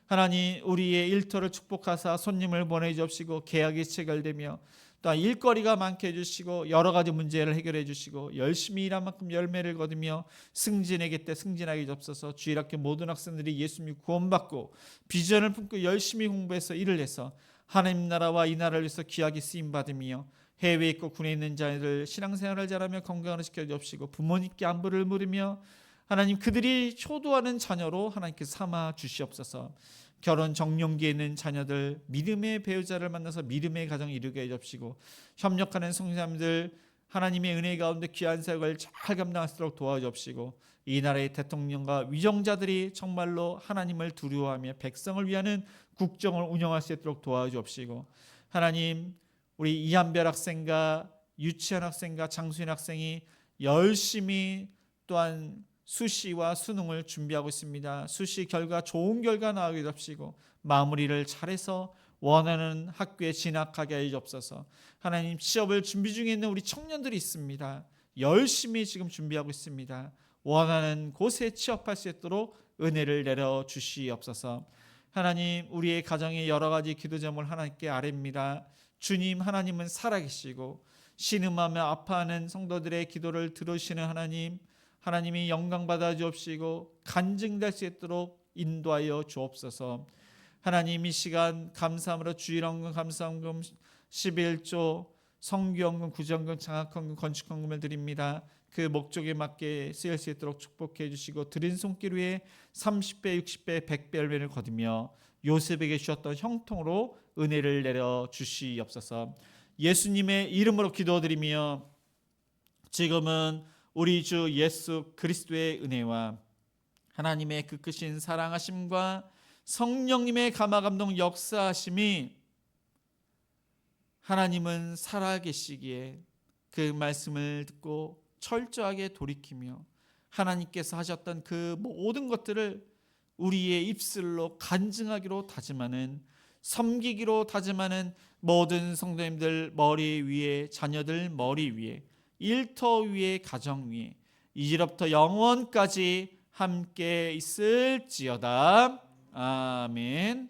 하나님, 우리의 일터를 축복하사 손님을 보내 주옵시고 계약이 체결되며 또한 일거리가 많게 해주시고 여러 가지 문제를 해결해 주시고 열심히 일한 만큼 열매를 거두며 승진에게 때 승진하게 접서서 주일학교 모든 학생들이 예수님 구원받고 비전을 품고 열심히 공부해서 일을 해서 하나님 나라와 이 나라를 위해서 귀하게 쓰임받으며 해외에 있고 군에 있는 자들 신앙생활을 잘하며 건강을 지켜주옵시고 부모님께 안부를 물으며 하나님 그들이 효도하는 자녀로 하나님께서 삼아 주시옵소서. 결혼 정년기에 있는 자녀들 믿음의 배우자를 만나서 믿음의 가정을 이루게 해주옵시고 협력하는 성도님들 하나님의 은혜 가운데 귀한 사역을 잘 감당할 수 있도록 도와주옵시고 이 나라의 대통령과 위정자들이 정말로 하나님을 두려워하며 백성을 위하는 국정을 운영할 수 있도록 도와주옵시고 하나님 우리 이한별 학생과 유치원 학생과 장수인 학생이 열심히 또한 수시와 수능을 준비하고 있습니다. 수시 결과 좋은 결과 나오게 해주옵시고 마무리를 잘해서 원하는 학교에 진학하게 해 주옵소서. 하나님 취업을 준비 중에 있는 우리 청년들이 있습니다. 열심히 지금 준비하고 있습니다. 원하는 곳에 취업할 수 있도록 은혜를 내려 주시옵소서. 하나님 우리의 가정의 여러 가지 기도 제목을 하나님께 아뢰입니다. 주님 하나님은 살아계시고 신음하며 아파하는 성도들의 기도를 들으시는 하나님 하나님이 영광 받아 주옵시고 간증될 수 있도록 인도하여 주옵소서. 하나님 이 시간 감사함으로 주일헌금 감사헌금 11조 성교헌금 구제헌금 장학헌금 건축헌금을 드립니다. 그 목적에 맞게 쓰일 수 있도록 축복해 주시고 드린 손길 위에 30배 60배 100배 열매를 거두며 요셉에게 주셨던 형통으로 은혜를 내려 주시옵소서. 예수님의 이름으로 기도드리며 지금은 우리 주 예수 그리스도의 은혜와 하나님의 그 크신 사랑하심과 성령님의 감화감동 역사하심이 하나님은 살아계시기에 그 말씀을 듣고 철저하게 돌이키며 하나님께서 하셨던 그 모든 것들을 우리의 입술로 간증하기로 다짐하는 섬기기로 다짐하는 모든 성도님들 머리 위에 자녀들 머리 위에 일터 위에 가정 위에 이제로부터 영원까지 함께 있을지어다. 아멘.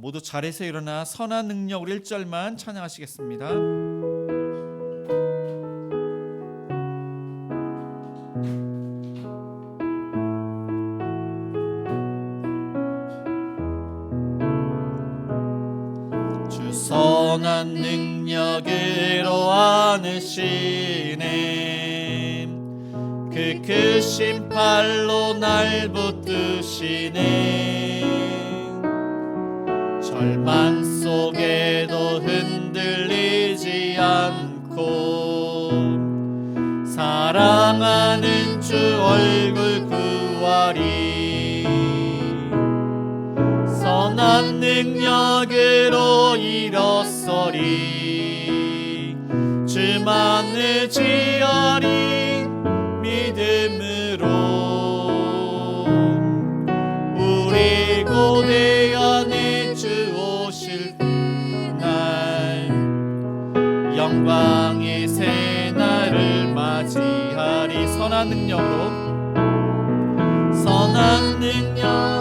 모두 자리에서 일어나 선한 능력 1절만 찬양하시겠습니다. 주 선한 능력으로 안으시네 그 크신 팔로 날 붙드시네 절망 속에도 흔들리지 않고 사랑하는 주 얼굴 구하리 선한 능력으로 일어서리 주만 의지하리 믿음으로 우리 고대 안에 주 오실 날 영광의 새날을 맞이하리 선한 능력으로 선한 능력